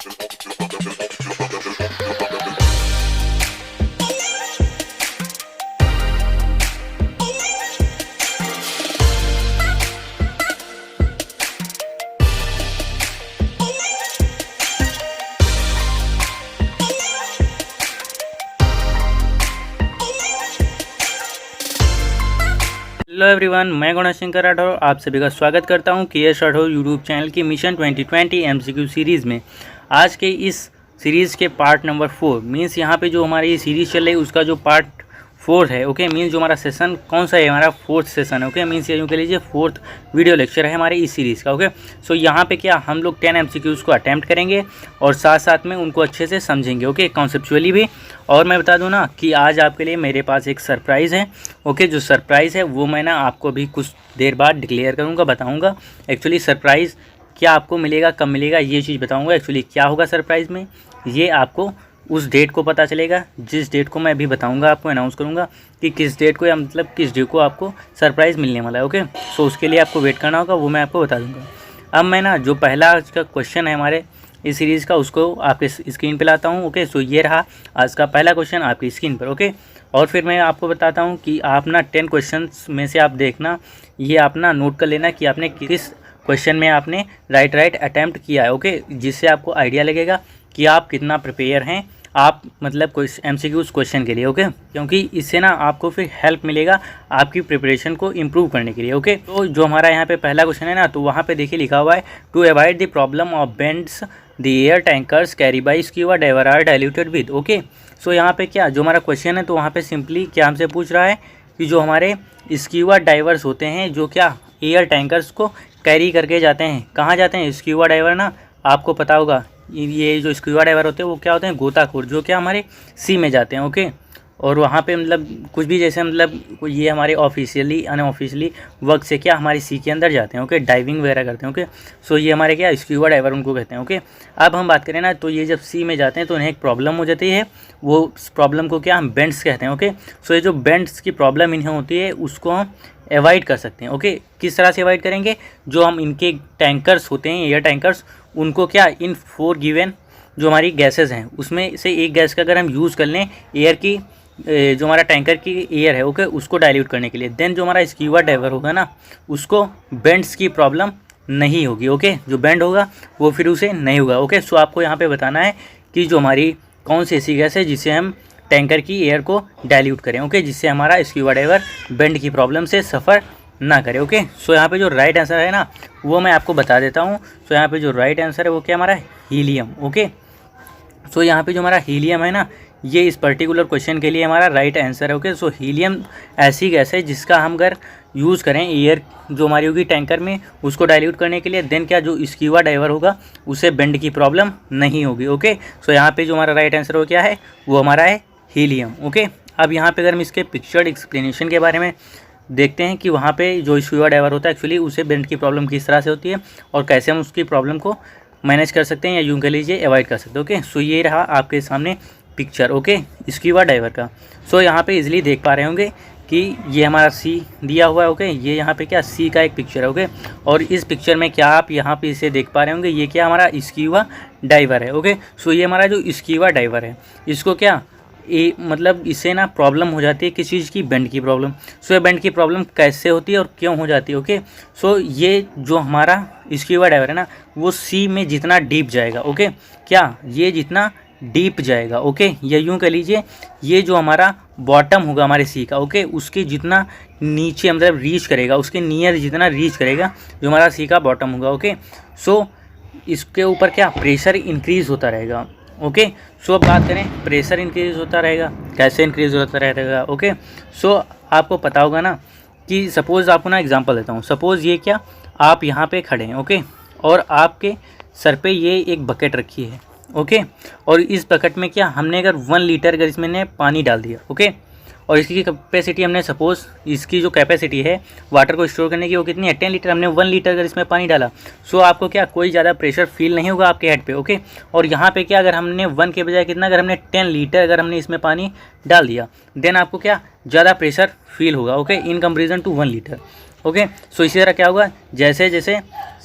Hello everyone, मैं गणेश शंकर राठौर आप सभी का स्वागत करता हूं के.एस. राठौर यूट्यूब चैनल की मिशन 2020 एमसीक्यू सीरीज़ में। आज के इस सीरीज़ के पार्ट नंबर 4 मीन्स यहाँ पे जो हमारी ये सीरीज़ चल रही है उसका जो पार्ट 4 है, ओके। मीन्स जो हमारा सेशन कौन सा है, हमारा 4th सेशन है, ओके। मीन्स ये यूँ कह लीजिए 4th वीडियो लेक्चर है हमारे इस सीरीज़ का, ओके। सो यहाँ पे क्या हम लोग 10 MCQs को अटैम्प्ट करेंगे और साथ साथ में उनको अच्छे से समझेंगे, ओके, कॉन्सेप्चुअली भी। और मैं बता दूं ना कि आज आपके लिए मेरे पास एक सरप्राइज़ है, ओके। जो सरप्राइज़ है वो मैं ना आपको अभी कुछ देर बाद डिक्लेयर करूँगा, बताऊँगा। एक्चुअली सरप्राइज़ क्या आपको मिलेगा, कब मिलेगा, ये चीज़ बताऊँगा। एक्चुअली क्या होगा सरप्राइज़ में, ये आपको उस डेट को पता चलेगा जिस डेट को मैं अभी बताऊंगा, आपको अनाउंस करूंगा कि किस डेट को, या मतलब किस डेट को आपको सरप्राइज़ मिलने वाला है, ओके। सो उसके लिए आपको वेट करना होगा, वो मैं आपको बता दूंगा। अब मैं ना जो पहला आज का क्वेश्चन है हमारे इस सीरीज़ का, उसको आपके स्क्रीन पे लाता हूँ, ओके। सो ये रहा आज का पहला क्वेश्चन आपकी स्क्रीन पर, ओके। और फिर मैं आपको बताता हूँ कि आप ना 10 क्वेश्चन में से आप देखना, ये आप ना नोट कर लेना कि आपने किस क्वेश्चन में आपने राइट अटैम्प्ट किया है, ओके। जिससे आपको आइडिया लगेगा कि आप कितना प्रिपेयर हैं आप, मतलब कोई MCQs क्वेश्चन के लिए, ओके। क्योंकि इससे ना आपको फिर हेल्प मिलेगा आपकी प्रिपरेशन को इम्प्रूव करने के लिए, ओके। तो जो हमारा यहाँ पे पहला क्वेश्चन है ना, तो वहाँ पे देखिए लिखा हुआ है to avoid the problem of bends the air tankers carry by scuba diver are diluted with, okay. So यहाँ पे क्या जो हमारा क्वेश्चन है, तो वहाँ पे सिंपली क्या हमसे पूछ रहा है कि जो हमारे स्क्यूबा डाइवर्स होते हैं, जो क्या एयर टैंकर्स को कैरी करके जाते हैं, कहाँ जाते हैं स्क्यूबा डाइवर ना, आपको पता होगा ये जो स्क्यूबा डाइवर होते हैं वो क्या होते हैं, गोताखोर, जो क्या हमारे सी में जाते हैं, ओके। और वहाँ पे मतलब कुछ भी जैसे मतलब ये हमारे ऑफिशियली अनऑफिशियली वर्क से क्या हमारी सी के अंदर जाते हैं, ओके, डाइविंग वगैरह करते हैं, ओके। सो ये हमारे क्या स्क्यूबा डाइवर उनको कहते हैं, ओके। अब हम बात करें ना, तो ये जब सी में जाते हैं तो उन्हें एक प्रॉब्लम हो जाती है, वो प्रॉब्लम को क्या हम बेंड्स कहते हैं, ओके। सो ये जो बेंड्स की प्रॉब्लम इन्हें होती है उसको हम अवॉइड कर सकते हैं, ओके। किस तरह से अवॉइड करेंगे, जो हम इनके टैंकर्स होते हैं एयर टैंकर्स, उनको क्या इन 4 गिवन जो हमारी गैसेस हैं उसमें से एक गैस का अगर हम यूज़ कर लें एयर की, जो हमारा टैंकर की एयर है, ओके, उसको डाइल्यूट करने के लिए, देन जो हमारा स्क्यूबा डाइवर होगा ना, उसको बेंड्स की प्रॉब्लम नहीं होगी, ओके। जो बेंड होगा वो फिर उसे नहीं होगा, ओके। सो आपको यहाँ पे बताना है कि जो हमारी कौन सी ऐसी गैस है जिससे हम टैंकर की एयर को डाइल्यूट करें, ओके, जिससे हमारा स्क्यूबा डाइवर बेंड की प्रॉब्लम से सफ़र ना करे, ओके। सो यहाँ पे जो राइट आंसर है ना वो मैं आपको बता देता हूँ। सो यहाँ पे जो राइट आंसर है वो क्या हमारा हीलियम, ओके। सो यहाँ पे जो हमारा हीलियम है ना, ये इस पर्टिकुलर क्वेश्चन के लिए हमारा राइट आंसर है, ओके। सो हीलियम ऐसी गैस है जिसका हम अगर यूज़ करें एयर जो हमारी होगी टैंकर में उसको डाइल्यूट करने के लिए, देन क्या जो स्क्यूबा डाइवर होगा उसे बेंड की प्रॉब्लम नहीं होगी, ओके। सो यहाँ पे जो हमारा राइट आंसर वो क्या है, वो हमारा है हीलियम, ओके। अब यहाँ पे अगर हम इसके पिक्चर्ड एक्सप्लेनेशन के बारे में देखते हैं कि वहाँ पे जो स्क्यूबा डाइवर होता है एक्चुअली उसे बेंड की प्रॉब्लम किस तरह से होती है और कैसे हम उसकी प्रॉब्लम को मैनेज कर सकते हैं या यूँ कह लीजिए अवॉइड कर सकते हैं, ओके। सो ये रहा आपके सामने पिक्चर, ओके, स्क्यूबा डाइवर का। सो यहाँ पे इजीली देख पा रहे होंगे कि ये हमारा सी दिया हुआ है, ओके। ये यहाँ पे क्या सी का एक पिक्चर है, ओके। और इस पिक्चर में क्या आप यहाँ पे इसे देख पा रहे होंगे, ये क्या हमारा स्क्यूबा डाइवर है, ओके। सो ये हमारा जो स्क्यूबा डाइवर है इसको क्या मतलब इससे ना प्रॉब्लम हो जाती है किस चीज़ की, बेंड की प्रॉब्लम। सो ये बेंड की प्रॉब्लम कैसे होती है और क्यों हो जाती है, ओके। सो ये जो हमारा स्क्यूबा डाइवर है ना वो सी में जितना डीप जाएगा, ओके, क्या ये जितना डीप जाएगा, ओके, या यूँ कह लीजिए ये जो हमारा बॉटम होगा हमारे सी का, ओके, उसके जितना नीचे मतलब रीच करेगा, उसके नियर जितना रीच करेगा जो हमारा सी का बॉटम होगा, ओके। सो इसके ऊपर क्या प्रेशर इंक्रीज़ होता रहेगा, ओके। सो अब बात करें प्रेशर इंक्रीज़ होता रहेगा, कैसे इंक्रीज़ होता रहेगा, ओके। सो आपको पता होगा ना कि सपोज़ आपको ना एग्जांपल देता हूँ, सपोज़ ये क्या आप यहाँ पे खड़े हैं, ओके, और आपके सर पे ये एक बकेट रखी है, ओके। और इस बकेट में क्या हमने अगर 1 लीटर अगर इसमें पानी डाल दिया, ओके, और इसकी कैपेसिटी हमने सपोज़ इसकी जो कैपेसिटी है वाटर को स्टोर करने की वो कितनी है 10 लीटर, हमने 1 लीटर अगर इसमें पानी डाला, सो आपको क्या कोई ज़्यादा प्रेशर फील नहीं होगा आपके हेड पे, ओके। और यहाँ पे क्या अगर हमने 1 के बजाय कितना, अगर हमने 10 लीटर अगर हमने इसमें पानी डाल दिया, देन आपको क्या ज़्यादा प्रेशर फील होगा, okay, in comparison to 1 litre, okay. So इसी तरह क्या होगा, जैसे जैसे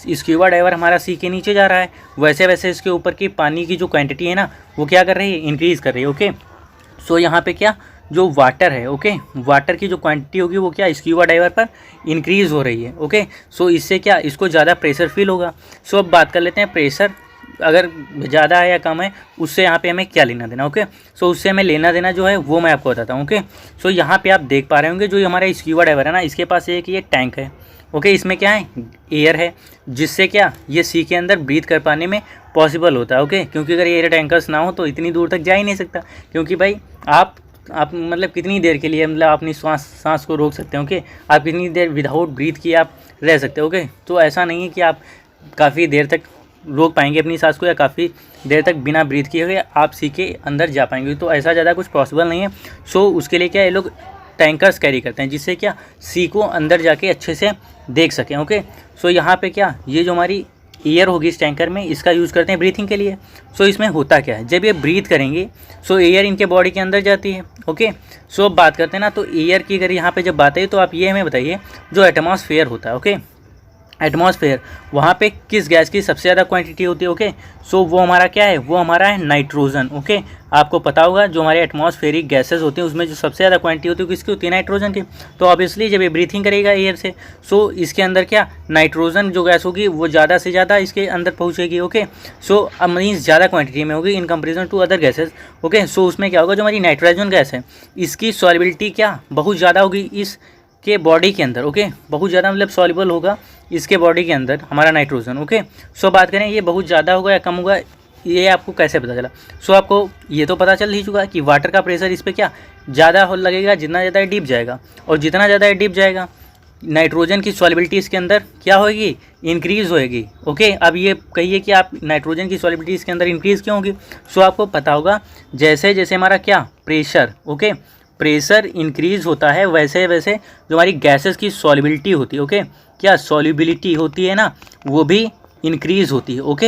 स्क्यूबा डाइवर हमारा सी के नीचे जा रहा है, वैसे वैसे इसके ऊपर की पानी की जो क्वांटिटी है ना वो क्या कर रही है, इंक्रीज़ कर रही है। ओके, सो यहाँ पे क्या जो वाटर है, ओके, वाटर की जो क्वांटिटी होगी वो क्या स्क्यूबा डाइवर पर इंक्रीज़ हो रही है। ओके, सो इससे क्या इसको ज़्यादा प्रेशर फील होगा। सो अब बात कर लेते हैं प्रेशर अगर ज़्यादा है या कम है उससे यहाँ पे हमें क्या लेना देना। ओके, सो उससे हमें लेना देना जो है वो मैं आपको बताता हूँ। ओके, सो यहाँ पे आप देख पा रहे होंगे जो हमारा स्क्यूबा डाइवर है ना, इसके पास एक ये टैंक है। ओके, इसमें क्या है, एयर है, जिससे क्या ये सी के अंदर ब्रीथ कर पाने में पॉसिबल होता है। ओके, क्योंकि अगर एयर टैंकर्स ना हो तो इतनी दूर तक जा ही नहीं सकता, क्योंकि भाई आप मतलब कितनी देर के लिए मतलब अपनी सांस को रोक सकते हो। ओके, आप कितनी देर विदाउट ब्रीथ किए आप रह सकते हो। ओके, तो ऐसा नहीं है कि आप काफ़ी देर तक रोक पाएंगे अपनी सांस को या काफ़ी देर तक बिना ब्रीथ किए हुए आप सी के अंदर जा पाएंगे, तो ऐसा ज़्यादा कुछ पॉसिबल नहीं है। सो उसके लिए क्या ये लोग टैंकर्स कैरी करते हैं, जिससे क्या सी को अंदर जाके अच्छे से देख सकें। ओके, सो यहाँ पे क्या ये जो हमारी एयर होगी इस टैंकर में, इसका यूज़ करते हैं ब्रीथिंग के लिए। सो इसमें होता क्या है, जब ये ब्रीथ करेंगे सो एयर इनके बॉडी के अंदर जाती है। ओके, सो अब बात करते हैं ना, तो एयर की अगर यहाँ पे जब बात आई तो आप ये हमें बताइए जो एटमॉस्फेयर होता है। ओके, एटमॉस्फेयर वहाँ पे किस गैस की सबसे ज़्यादा क्वांटिटी होती है। ओके, सो वो हमारा क्या है, वो हमारा है नाइट्रोजन। ओके, आपको पता होगा जो हमारे एटमॉस्फेरिक गैसेस होती हैं उसमें जो सबसे ज़्यादा क्वांटिटी होती है किसकी होती है, नाइट्रोजन की। तो ऑब्वियसली जब ये ब्रीथिंग करेगा एयर से, सो इसके अंदर क्या नाइट्रोजन जो गैस होगी वो ज़्यादा से ज़्यादा इसके अंदर पहुँचेगी। ओके, सो अब मीन्स ज़्यादा क्वान्टिटी में होगी in comparison to other gases. Okay, so उसमें क्या होगा, जो हमारी नाइट्रोजन गैस है इसकी सॉल्युबिलिटी क्या बहुत ज़्यादा होगी इस के बॉडी के अंदर। ओके, बहुत ज़्यादा मतलब सॉल्युबल होगा इसके बॉडी के अंदर हमारा नाइट्रोजन। ओके, सो बात करें ये बहुत ज़्यादा होगा या कम होगा, ये आपको कैसे पता चला। सो आपको ये तो पता चल ही चुका कि वाटर का प्रेशर इस पर क्या ज़्यादा लगेगा जितना ज़्यादा डीप जाएगा, और जितना ज़्यादा डीप जाएगा नाइट्रोजन की सॉल्युबिलिटी इसके अंदर क्या होगी, इंक्रीज़ होएगी। ओके, अब ये कहिए कि आप नाइट्रोजन की सॉल्युबिलिटी इसके अंदर इंक्रीज़ क्यों होगी। सो आपको पता होगा जैसे जैसे हमारा क्या प्रेशर, ओके, प्रेशर इंक्रीज़ होता है वैसे वैसे जो हमारी गैसेस की सॉल्युबिलिटी होती है, ओके, क्या सॉल्युबिलिटी होती है ना वो भी इंक्रीज़ होती है। ओके,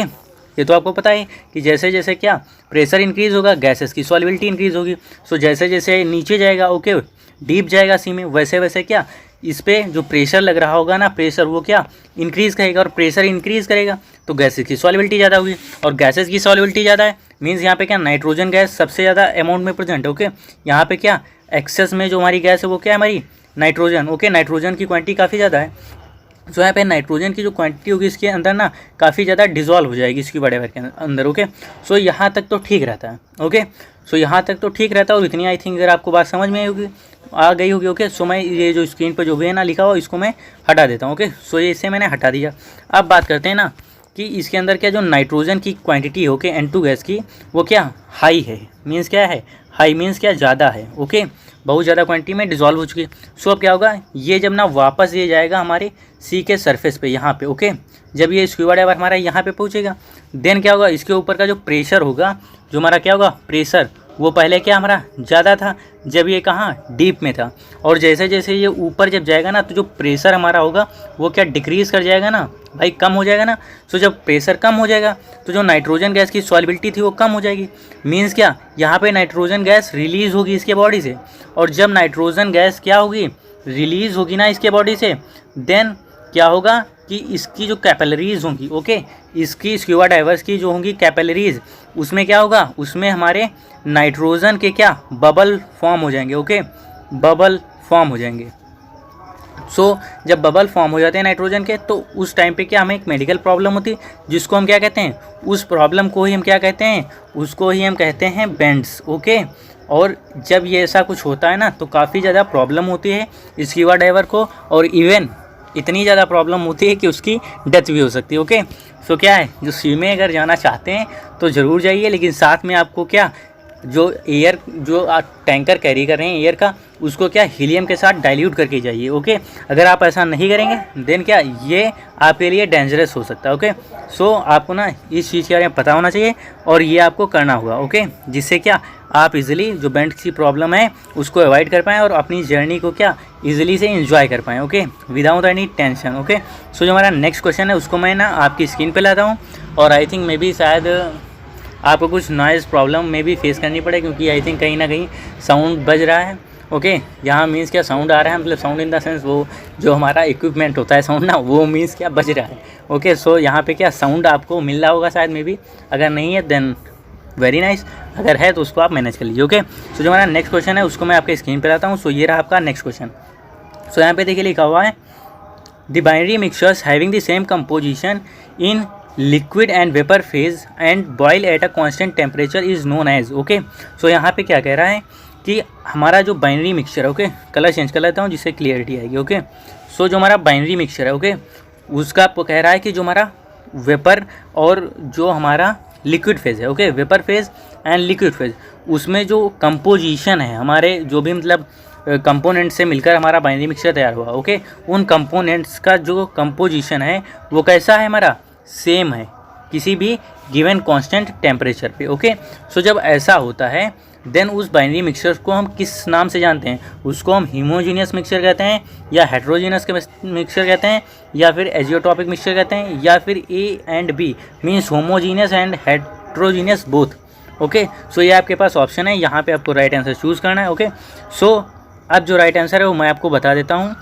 ये तो आपको पता है कि जैसे जैसे क्या प्रेशर इंक्रीज़ होगा गैसेस की सॉल्युबिलिटी इंक्रीज़ होगी। सो जैसे जैसे नीचे जाएगा, ओके, डीप जाएगा सी में, वैसे वैसे क्या इस पर जो प्रेशर लग रहा होगा ना प्रेशर वो क्या इंक्रीज़ करेगा, और प्रेशर इंक्रीज़ करेगा तो गैसेस की सॉल्युबिलिटी ज़्यादा होगी, और गैसेस की सॉल्युबिलिटी ज़्यादा है मीन्स यहाँ पे क्या नाइट्रोजन गैस सबसे ज़्यादा अमाउंट में प्रेजेंट है। ओके, यहाँ पे क्या एक्सेस में जो हमारी गैस है वो क्या है हमारी नाइट्रोजन। ओके, नाइट्रोजन की क्वांटिटी काफ़ी ज़्यादा है। सो यहाँ पे नाइट्रोजन की जो क्वांटिटी होगी इसके अंदर ना काफ़ी ज़्यादा डिजॉल्व हो जाएगी इसकी बड़े के अंदर। ओके, सो यहाँ तक तो ठीक रहता है। ओके, सो यहाँ तक तो ठीक रहता है, और इतनी आई थिंक अगर आपको बात समझ में आ गई होगी। ओके, सो मैं ये जो स्क्रीन पर जो भी है ना लिखा हुआ इसको मैं हटा देता हूँ। ओके, सो ये इससे मैंने हटा दिया। अब बात करते हैं ना कि इसके अंदर क्या जो नाइट्रोजन की क्वांटिटी है ओके N2 गैस की वो क्या हाई है, मीन्स क्या है हाई मीन्स क्या ज़्यादा है। ओके, बहुत ज़्यादा क्वांटिटी में डिजॉल्व हो चुकी है। सो अब क्या होगा, ये जब ना वापस ये जाएगा हमारे सी के सरफेस पे यहाँ पे। ओके, जब ये स्क्यूबा डाइवर हमारा यहाँ पे पहुँचेगा देन क्या होगा, इसके ऊपर का जो प्रेशर होगा जो हमारा क्या होगा प्रेशर वो पहले क्या हमारा ज़्यादा था जब ये कहाँ डीप में था, और जैसे जैसे ये ऊपर जब जाएगा ना तो जो प्रेशर हमारा होगा वो क्या डिक्रीज़ कर जाएगा ना भाई, कम हो जाएगा ना। सो जब प्रेशर कम हो जाएगा तो जो नाइट्रोजन गैस की सॉल्युबिलिटी थी वो कम हो जाएगी, मीन्स क्या यहाँ पे नाइट्रोजन गैस रिलीज़ होगी इसके बॉडी से, और जब नाइट्रोजन गैस क्या होगी रिलीज़ होगी ना इसके बॉडी से देन क्या होगा कि इसकी जो कैपिलरीज़ होंगी ओके, इसकी स्क्यूबा डाइवर्स की जो होंगी कैपिलरीज़ उसमें क्या होगा, उसमें हमारे नाइट्रोजन के क्या बबल फॉर्म हो जाएंगे। ओके, बबल फॉर्म हो जाएंगे। सो जब बबल फॉर्म हो जाते हैं नाइट्रोजन के तो उस टाइम पे क्या हमें एक मेडिकल प्रॉब्लम होती है जिसको हम क्या कहते हैं, उस प्रॉब्लम को ही हम क्या कहते हैं, उसको ही हम कहते हैं बेंड्स। ओके, और जब ये ऐसा कुछ होता है ना तो काफ़ी ज़्यादा प्रॉब्लम होती है स्क्यूबा डाइवर को, और इवन इतनी ज़्यादा प्रॉब्लम होती है कि उसकी डेथ भी हो सकती है। ओके, सो क्या है जो सी में अगर जाना चाहते हैं तो ज़रूर जाइए, लेकिन साथ में आपको क्या जो एयर जो टैंकर कैरी कर रहे हैं एयर का उसको क्या हीलियम के साथ डाइल्यूट करके जाइए। ओके, अगर आप ऐसा नहीं करेंगे देन क्या ये आपके लिए डेंजरस हो सकता है। ओके, सो आपको ना इस चीज़ के बारे में पता होना चाहिए और ये आपको करना होगा। ओके, जिससे क्या आप इजीली जो बेंड की प्रॉब्लम है उसको अवॉइड कर पाएँ और अपनी जर्नी को क्या इजीली से एंजॉय कर पाएँ। Okay, without any tension. Okay, so जो हमारा नेक्स्ट क्वेश्चन है उसको मैं ना आपकी स्क्रीन पे लाता हूँ, और आई थिंक मे बी शायद आपको कुछ नॉइज़ प्रॉब्लम में भी फेस करनी पड़े क्योंकि आई थिंक कहीं ना कहीं साउंड बज रहा है ओके। यहाँ मीन्स क्या साउंड आ रहा है, मतलब साउंड इन द सेंस वो जो हमारा इक्विपमेंट होता है साउंड ना, वो मीन्स क्या बज रहा है। ओके, सो यहाँ पे क्या साउंड आपको मिल रहा होगा शायद मे बी, अगर नहीं है देन वेरी नाइस, अगर है तो उसको आप मैनेज कर लीजिए। ओके, सो जो हमारा नेक्स्ट क्वेश्चन है उसको मैं आपके स्क्रीन पर लाता हूँ। सो ये रहा आपका नेक्स्ट क्वेश्चन। सो यहाँ पे देखिए लिखा हुआ है the binary mixtures having the same composition in liquid and vapour phase and boil at a constant temperature is known as. Okay, so यहाँ पे क्या कह रहा है कि हमारा जो बाइनरी मिक्सचर है, ओके, कलर चेंज कर लेता हूँ जिससे क्लियरिटी आएगी। ओके, सो जो हमारा बाइनरी मिक्सचर है, ओके, उसका आपको कह रहा है कि जो हमारा वेपर और जो हमारा लिक्विड फेज है, okay, vapour phase and liquid phase, उसमें जो कंपोजिशन है हमारे जो भी मतलब कंपोनेंट से मिलकर हमारा बाइनरी मिक्सचर तैयार हुआ, ओके, उन कंपोनेंट्स का जो कंपोजिशन है वो कैसा है, हमारा सेम है किसी भी गिवन कांस्टेंट टेम्परेचर पे। ओके, सो जब ऐसा होता है देन उस बाइनरी मिक्सचर को हम किस नाम से जानते हैं, उसको हम हीमोजीनियस मिक्सचर कहते हैं या हेट्रोजीनियस मिक्सचर कहते हैं या फिर एजियोटॉपिक मिक्सचर कहते हैं या फिर A and B means homogeneous and heterogeneous both. Okay, so ये आपके पास ऑप्शन है, यहाँ पे आपको राइट आंसर चूज़ करना है। ओके, सो अब जो राइट आंसर है वो मैं आपको बता देता हूँ,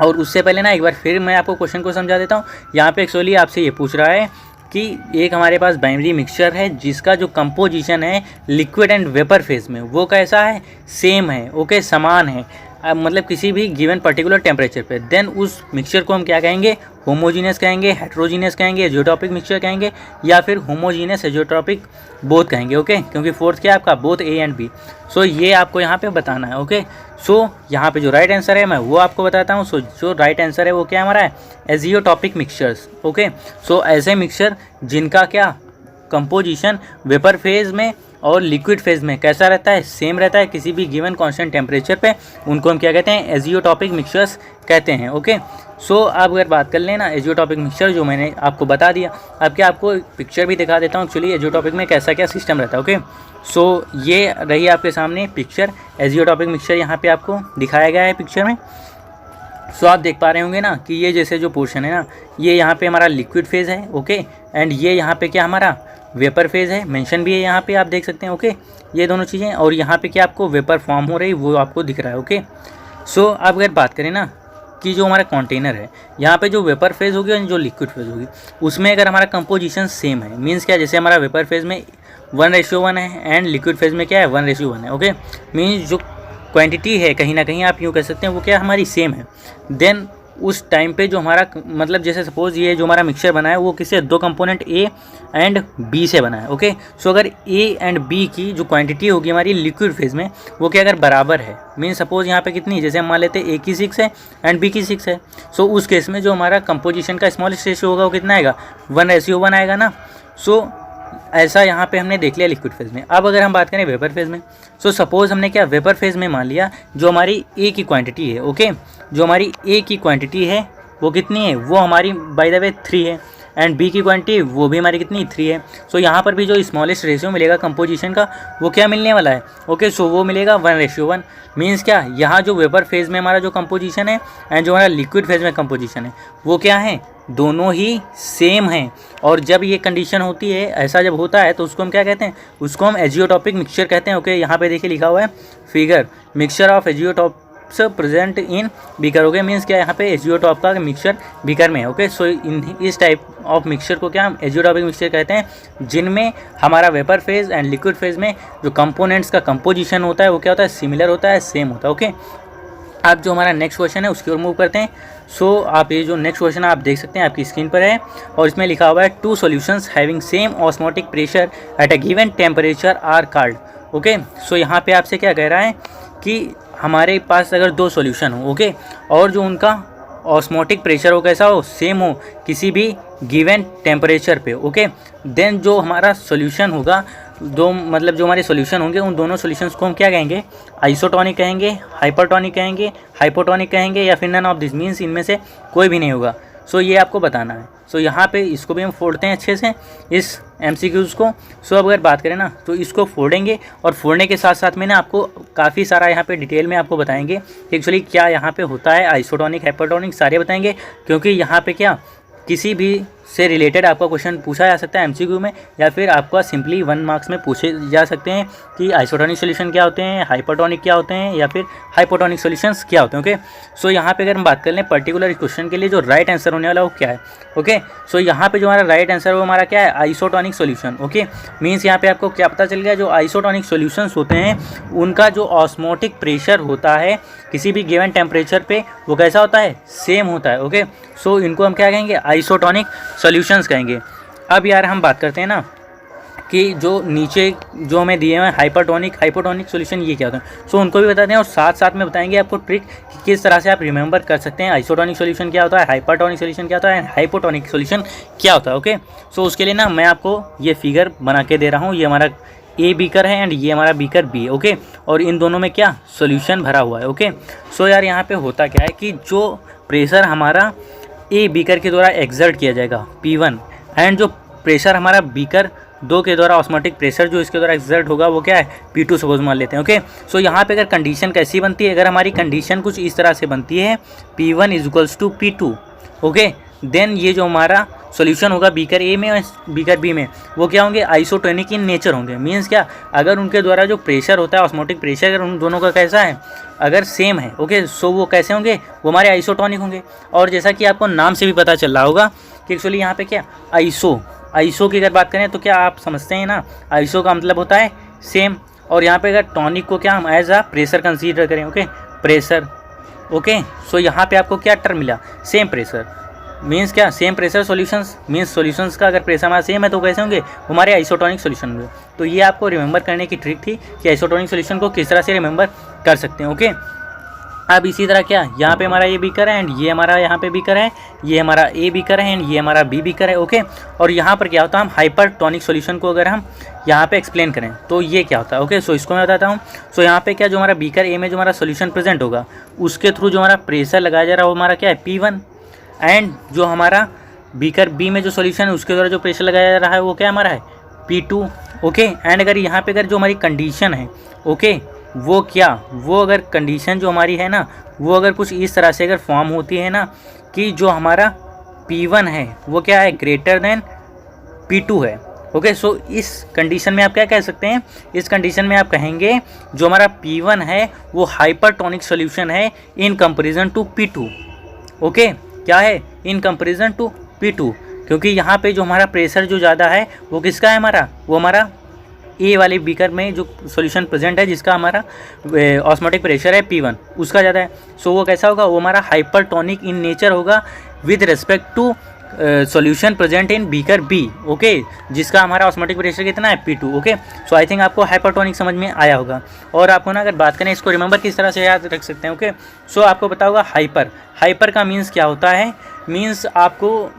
और उससे पहले ना एक बार फिर मैं आपको क्वेश्चन को समझा देता हूँ। यहाँ पे एक्चुअली आपसे ये पूछ रहा है कि एक हमारे पास बाइनरी मिक्सचर है जिसका जो कंपोजिशन है लिक्विड एंड वेपर फेज में वो कैसा है, सेम है, ओके, समान है, मतलब किसी भी गिवन पर्टिकुलर टेम्परेचर पे, देन उस मिक्सचर को हम क्या कहेंगे, होमोजीनियस कहेंगे, हेट्रोजीनियस कहेंगे, एजियोटॉपिक मिक्सचर कहेंगे या फिर होमोजीनियस एजियोटॉपिक बोथ कहेंगे। ओके, क्योंकि फोर्थ क्या है आपका, बोथ ए एंड बी। सो ये आपको यहाँ पे बताना है। ओके, सो यहाँ पे जो राइट आंसर है मैं वो आपको बताता हूँ। सो जो राइट आंसर है वो क्या हमारा है, एजियोटॉपिक मिक्सचर्स। ओके, सो ऐसे मिक्सचर जिनका क्या कंपोजिशन वेपर फेज में और लिक्विड फेज में कैसा रहता है, सेम रहता है किसी भी गिवन कांस्टेंट टेम्परेचर पे, उनको हम क्या कहते हैं, एजियोटॉपिक मिक्सचर्स कहते हैं। ओके, सो अब अगर बात कर लेना एजियोटॉपिक मिक्सचर जो मैंने आपको बता दिया, अब क्या आपको पिक्चर भी दिखा देता हूँ एक्चुअली एजियोटॉपिक में कैसा क्या सिस्टम रहता है। ओके, सो ये रही आपके सामने पिक्चर, एजियोटॉपिक मिक्सचर यहाँ पे आपको दिखाया गया है पिक्चर में। सो आप देख पा रहे होंगे ना कि ये जैसे जो पोर्शन है ना, ये यहाँ पे हमारा लिक्विड फेज है। ओके, एंड ये यहाँ पे क्या हमारा वेपर फेज है, मेंशन भी है यहाँ पे आप देख सकते हैं। ओके, ये दोनों चीज़ें, और यहाँ पे क्या आपको वेपर फॉर्म हो रही वो आपको दिख रहा है। ओके, सो अब अगर बात करें ना कि जो हमारा कंटेनर है, यहाँ पे जो वेपर फेज होगी और जो लिक्विड फेज होगी उसमें अगर हमारा कंपोजिशन सेम है, मीन्स क्या, जैसे हमारा वेपर फेज में 1:1 है एंड लिक्विड फेज में क्या है 1:1 है। ओके, मीन्स जो क्वांटिटी है कहीं ना कहीं आप यूँ कह सकते हैं वो क्या हमारी सेम है, देन उस टाइम पे जो हमारा मतलब जैसे सपोज ये जो हमारा मिक्सचर बना है वो किसी दो कंपोनेंट ए एंड बी से बना है। ओके, सो अगर ए एंड बी की जो क्वांटिटी होगी हमारी लिक्विड फेज में वो क्या अगर बराबर है, मीन सपोज यहाँ पे कितनी, जैसे हम मान लेते हैं ए की 6 है एंड बी की 6 है, सो उस केस में जो हमारा कंपोजिशन का स्मॉलेस्ट रेशियो होगा वो कितना आएगा, 1:1 आएगा ना। सो ऐसा यहाँ पे हमने देख लिया लिक्विड फेज में। अब अगर हम बात करें वेपर फेज में, सो सपोज हमने क्या वेपर फेज में मान लिया जो हमारी ए की क्वांटिटी है। ओके, जो हमारी ए की क्वांटिटी है वो कितनी है, वो हमारी बाय द वे 3 है, एंड बी की क्वांटिटी वो भी हमारी कितनी 3 है। सो यहाँ पर भी जो स्मॉलेस्ट रेशियो मिलेगा कंपोजिशन का वो क्या मिलने वाला है। ओके, सो वो मिलेगा 1:1। मीन्स क्या, यहाँ जो वेपर फेज में हमारा जो कंपोजिशन है एंड जो हमारा लिक्विड फेज में कंपोजिशन है वो क्या है, दोनों ही सेम हैं। और जब ये कंडीशन होती है, ऐसा जब होता है तो उसको हम क्या कहते हैं, उसको हम एजियोटॉपिक मिक्सचर कहते हैं। ओके, यहाँ पे देखिए लिखा हुआ है figure, mixture of azeotropes present in beaker. Okay, means क्या, यहाँ पे एजियोटॉप का मिक्सचर बीकर में है। ओके, सो इस टाइप ऑफ मिक्सचर को क्या हम एजियोटॉपिक मिक्सचर कहते हैं, जिनमें हमारा vapour phase and liquid phase में जो कंपोनेंट्स का कंपोजिशन होता है वो क्या होता है, सिमिलर होता है, सेम होता है। ओके, अब जो हमारा नेक्स्ट क्वेश्चन है उसकी ओर मूव करते हैं। सो आप ये जो नेक्स्ट क्वेश्चन है आप देख सकते हैं आपकी स्क्रीन पर है, और इसमें लिखा हुआ है 2 solutions having same osmotic pressure at a given temperature are called. Okay, so यहाँ पे आपसे क्या कह रहा है कि हमारे पास अगर 2 सॉल्यूशन हो, ओके, और जो उनका ऑस्मोटिक प्रेशर हो कैसा हो, सेम हो किसी भी गिवन टेम्परेचर पे। ओके, देन जो हमारा सॉल्यूशन होगा, दो मतलब जो हमारे सॉल्यूशन होंगे उन दोनों सॉल्यूशंस को हम क्या कहेंगे, आइसोटोनिक कहेंगे, हाइपरटोनिक कहेंगे, हाइपोटोनिक कहेंगे, या फिर नन ऑफ दिस, मीन्स इनमें से कोई भी नहीं होगा। सो ये आपको बताना है। सो यहाँ पे इसको भी हम फोड़ते हैं अच्छे से इस MCQs को। सो अब अगर बात करें ना तो इसको फोड़ेंगे, और फोड़ने के साथ साथ में ना आपको काफ़ी सारा यहाँ पे डिटेल में आपको बताएंगे कि एक्चुअली क्या यहाँ पे होता है, आइसोटोनिक, हाइपरटोनिक सारे बताएंगे, क्योंकि यहाँ पे क्या किसी भी से रिलेटेड आपका क्वेश्चन पूछा जा सकता है एमसीक्यू में, या फिर आपका सिंपली 1 मार्क्स में पूछे जा सकते हैं कि आइसोटोनिक सॉल्यूशन क्या होते हैं, हाइपरटोनिक क्या होते हैं, या फिर हाइपोटोनिक सॉल्यूशंस क्या होते हैं। ओके, सो यहाँ पे अगर हम बात कर लें पर्टिकुलर क्वेश्चन के लिए जो राइट आंसर होने वाला वो क्या है। ओके, सो यहाँ पे जो हमारा राइट आंसर वो हमारा क्या है, आइसोटोनिक सॉल्यूशन। ओके, मीन्स यहाँ पे आपको क्या पता चल गया, जो आइसोटोनिक सॉल्यूशंस होते हैं उनका जो ऑस्मोटिक प्रेशर होता है किसी भी गिवन टेम्परेचर पे वो कैसा होता है, सेम होता है। ओके, सो इनको हम क्या कहेंगे, आइसोटोनिक सॉल्यूशंस कहेंगे। अब यार हम बात करते हैं ना कि जो नीचे जो हमें दिए हुए हैं हाइपरटोनिक हाइपोटोनिक सॉल्यूशन ये क्या होता है, सो उनको भी बताते हैं और साथ साथ में बताएंगे आपको ट्रिक कि किस तरह से आप रिमेंबर कर सकते हैं आइसोटोनिक सॉल्यूशन क्या होता है, हाइपरटोनिक सॉल्यूशन क्या होता है, हाइपोटोनिक सॉल्यूशन क्या होता है। ओके, सो उसके लिए ना मैं आपको ये फिगर बना के दे रहा हूँ। ये हमारा ए बीकर है एंड ये हमारा बीकर बी है। ओके, और इन दोनों में क्या सॉल्यूशन भरा हुआ है। ओके, सो यार यहाँ पे होता क्या है कि जो प्रेशर हमारा ए बीकर के द्वारा एक्सर्ट किया जाएगा P1 एंड जो प्रेशर हमारा बीकर 2 के द्वारा ऑस्मोटिक प्रेशर जो इसके द्वारा एक्सर्ट होगा वो क्या है, P2 सपोज मान लेते हैं। ओके, सो यहाँ पे अगर कंडीशन कैसी बनती है, अगर हमारी कंडीशन कुछ इस तरह से बनती है P1 = P2, ओके, देन ये जो हमारा सॉल्यूशन होगा बीकर ए में और बीकर बी में वो क्या होंगे, आइसोटोनिक इन नेचर होंगे। मीन्स क्या, अगर उनके द्वारा जो प्रेशर होता है ऑस्मोटिक प्रेशर अगर उन दोनों का कैसा है, अगर सेम है, ओके, सो वो कैसे होंगे, वो हमारे आइसोटोनिक होंगे। और जैसा कि आपको नाम से भी पता चल रहा होगा कि एक्चुअली यहाँ पे क्या आइसो की अगर बात करें तो क्या आप समझते हैं ना, आइसो का मतलब होता है सेम, और यहाँ पे अगर टॉनिक को क्या हम एज आ प्रेशर कंसीडर करें, ओके, प्रेशर। ओके, सो यहाँ पे आपको क्या टर्म मिला, सेम प्रेशर। मीन्स क्या, same pressure solutions, means solutions का अगर प्रेशर हमारा सेम है तो कैसे होंगे, हमारे आइसोटोनिक सॉल्यूशन होंगे। तो ये आपको रिमेंबर करने की ट्रिक थी कि आइसोटोनिक सॉल्यूशन को किस तरह से रिमेंबर कर सकते हैं। ओके, अब इसी तरह क्या, यहाँ पे हमारा ये बीकर है एंड ये हमारा यहाँ पे बीकर है, ये हमारा ए बीकर है एंड ये हमारा बी बीकर है। ओके, और यहाँ पर क्या होता है, हम हाइपरटोनिक सॉल्यूशन को अगर हम यहाँ पे एक्सप्लेन करें तो ये क्या होता है। ओके, सो इसको मैं बताता हूँ। सो यहाँ पे क्या, जो हमारा बीकर ए में जो हमारा सॉल्यूशन प्रेजेंट होगा उसके थ्रू जो हमारा प्रेशर लगाया जा रहा है वो हमारा क्या है, P1, एंड जो हमारा बीकर बी में जो सॉल्यूशन है उसके द्वारा जो प्रेशर लगाया जा रहा है वो क्या हमारा है, P2। ओके, एंड अगर यहाँ पे अगर जो हमारी कंडीशन है, ओके, वो क्या, वो अगर कंडीशन जो हमारी है ना वो अगर कुछ इस तरह से अगर फॉर्म होती है ना कि जो हमारा P1 है वो क्या है, ग्रेटर देन P2 है। ओके, सो इस कंडीशन में आप क्या कह सकते हैं, इस कंडीशन में आप कहेंगे जो हमारा P1 है वो हाइपरटोनिक सॉल्यूशन है in comparison to P2। Okay, क्या है, इन कंपेरिजन टू P2, क्योंकि यहाँ पे जो हमारा प्रेशर जो ज़्यादा है वो किसका है, हमारा वो हमारा ए वाले बीकर में जो सॉल्यूशन प्रेजेंट है जिसका हमारा ऑस्मोटिक प्रेशर है P1 उसका ज़्यादा है। सो वो कैसा होगा, वो हमारा हाइपरटोनिक इन नेचर होगा with respect to solution present in beaker B. Okay, जिसका हमारा ऑस्मोटिक प्रेशर कितना है, P2। Okay, so I think आपको हाइपरटोनिक समझ में आया होगा। और आपको ना अगर बात करें इसको रिमेंबर किस तरह से याद रख सकते हैं। ओके, सो आपको पता होगा हाइपर का मीन्स क्या होता है, मीन्स आपको